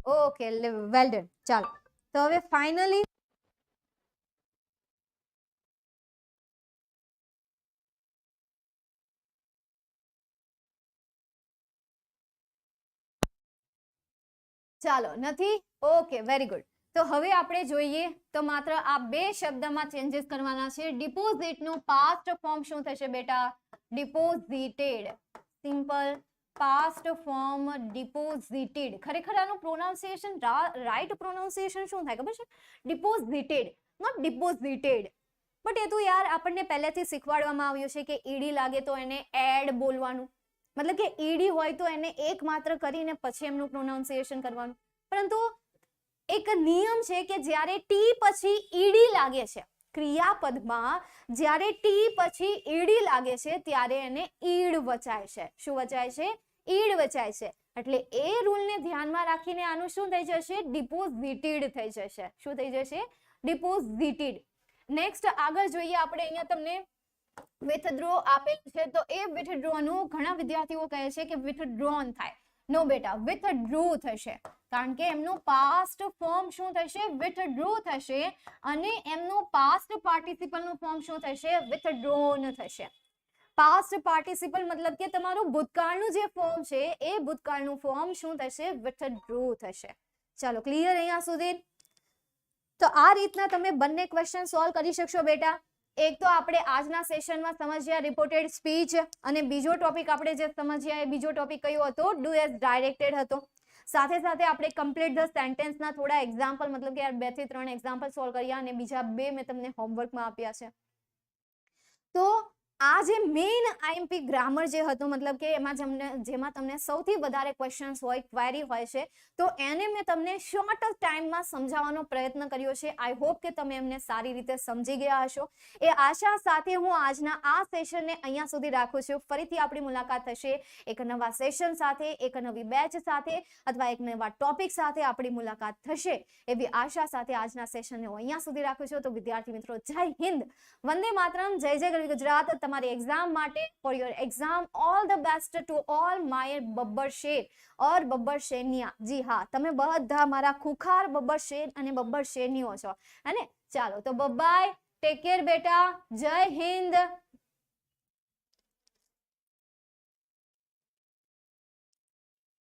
Okay, well done. ચાલો તો હવે ફાઇનલી ચાલો નથી. Okay, very good. તો હવે આપણે જોઈએ તો માત્ર આ બે શબ્દમાં ચેન્જીસ કરવાના છે. ડિપોઝિટનું પાસ્ટ ફોર્મ શું થશે બેટા? Deposited. Simple past form deposited. ખરેખર આનું પ્રોનાઉન્સિએશન, રાઈટ પ્રોનાઉન્સિએશન શું થાય ખબર છે? ડિપોઝિટેડ, નોટ ડિપોઝિટેડ. બટ એ તો યાર આપણને પહેલેથી શીખવાડવામાં આવ્યું છે કે ઈડી લાગે તો એને એડ બોલવાનું, મતલબ કે ઈડી હોય તો એને એક માત્ર કરીને પછી એમનું પ્રોનાઉન્સિએશન કરવાનું. પરંતુ એક નિયમ છે કે જ્યારે ટી પછી ઈડી લાગે છે, ક્રિયાપદમાં જ્યારે ટી પછી ઈડી લાગે છે ત્યારે એને ઈડ વચાય છે. શું વચાય છે? ઈડ વચાય છે. એટલે એ રૂલને ધ્યાનમાં રાખીને આનું શું થઈ જશે? ડિપોઝિટેડ થઈ જશે. શું થઈ જશે? ડિપોઝિટેડ. નેક્સ્ટ આગળ જોઈએ આપણે. અહીંયા તમને વિથડ્રો આપેલું છે તો એ વિથડ્રો નું ઘણા વિદ્યાર્થીઓ કહે છે કે વિથડ્રોન થાય. નો બેટા, વિથડ્રો થશે, કારણ કે એમનું પાસ્ટ ફોર્મ શું થશે? વિથડ્રો થશે. અને એમનું પાસ્ટ પાર્ટિસિપલ નું ફોર્મ શું થશે? વિથડ્રોન થશે. પાસ્ટ પાર્ટિસિપલ મતલબ કે તમારું ભૂતકાળનું જે ફોર્મ છે એ ભૂતકાળનું ફોર્મ શું થશે? વિથડ્રો થશે. ચાલો ક્લિયર અહીંયા સુધી? તો આ રીતના તમે બંને ક્વેશ્ચન સોલ્વ કરી શકશો બેટા. એક તો આપણે આજના સેશનમાં સમજ્યા રિપોર્ટેડ સ્પીચ, અને બીજો ટોપિક આપણે જે સમજ્યા એ બીજો ટોપિક કયો હતો? ડુ એઝ ડાયરેક્ટેડ હતો. સાથે સાથે આપણે કમ્પ્લીટ ધ સેન્ટેન્સના થોડા એક્ઝામ્પલ, મતલબ કે 2 થી 3 એક્ઝામ્પલ સોલ્વ કર્યા, અને બીજા 2 મેં તમને હોમવર્કમાં આપ્યા છે. તો આ જે મેઇન આઈએમપી ગ્રામર જે હતું, મતલબ કે જેમાં તમને સૌથી વધારે ક્વેશ્ચન્સ હોય, ક્વેરી હોય છે, તો એને મેં તમને શોર્ટ ટાઈમમાં સમજાવવાનો પ્રયત્ન કર્યો છે. આઈ હોપ કે તમે એમને સારી રીતે સમજી ગયા હશો. એ આશા સાથે હું આજના આ સેશનને અહીંયા સુધી રાખું છું. ફરીથી આપણી મુલાકાત થશે એક નવા સેશન સાથે, એક નવી બેચ સાથે, અથવા એક નવા ટોપિક સાથે આપણી મુલાકાત થશે એવી આશા સાથે આજના સેશનને હું અહીંયા સુધી રાખું છું. તો વિદ્યાર્થી મિત્રો, જય હિન્દ, વંદે માતરમ, જય જય ગરવી ગુજરાત. તમારી એક્ઝામ માટે, for your exam, all the best to all my બબ્બર શેર ઓર બબ્બર શેરનિયા. જી હા, તમે બધા મારા ખુખાર બબ્બર શેર અને બબ્બર શેરનીઓ છો, હે ને? ચાલો તો બાય, ટેક કેર બેટા, જય હિન્દ.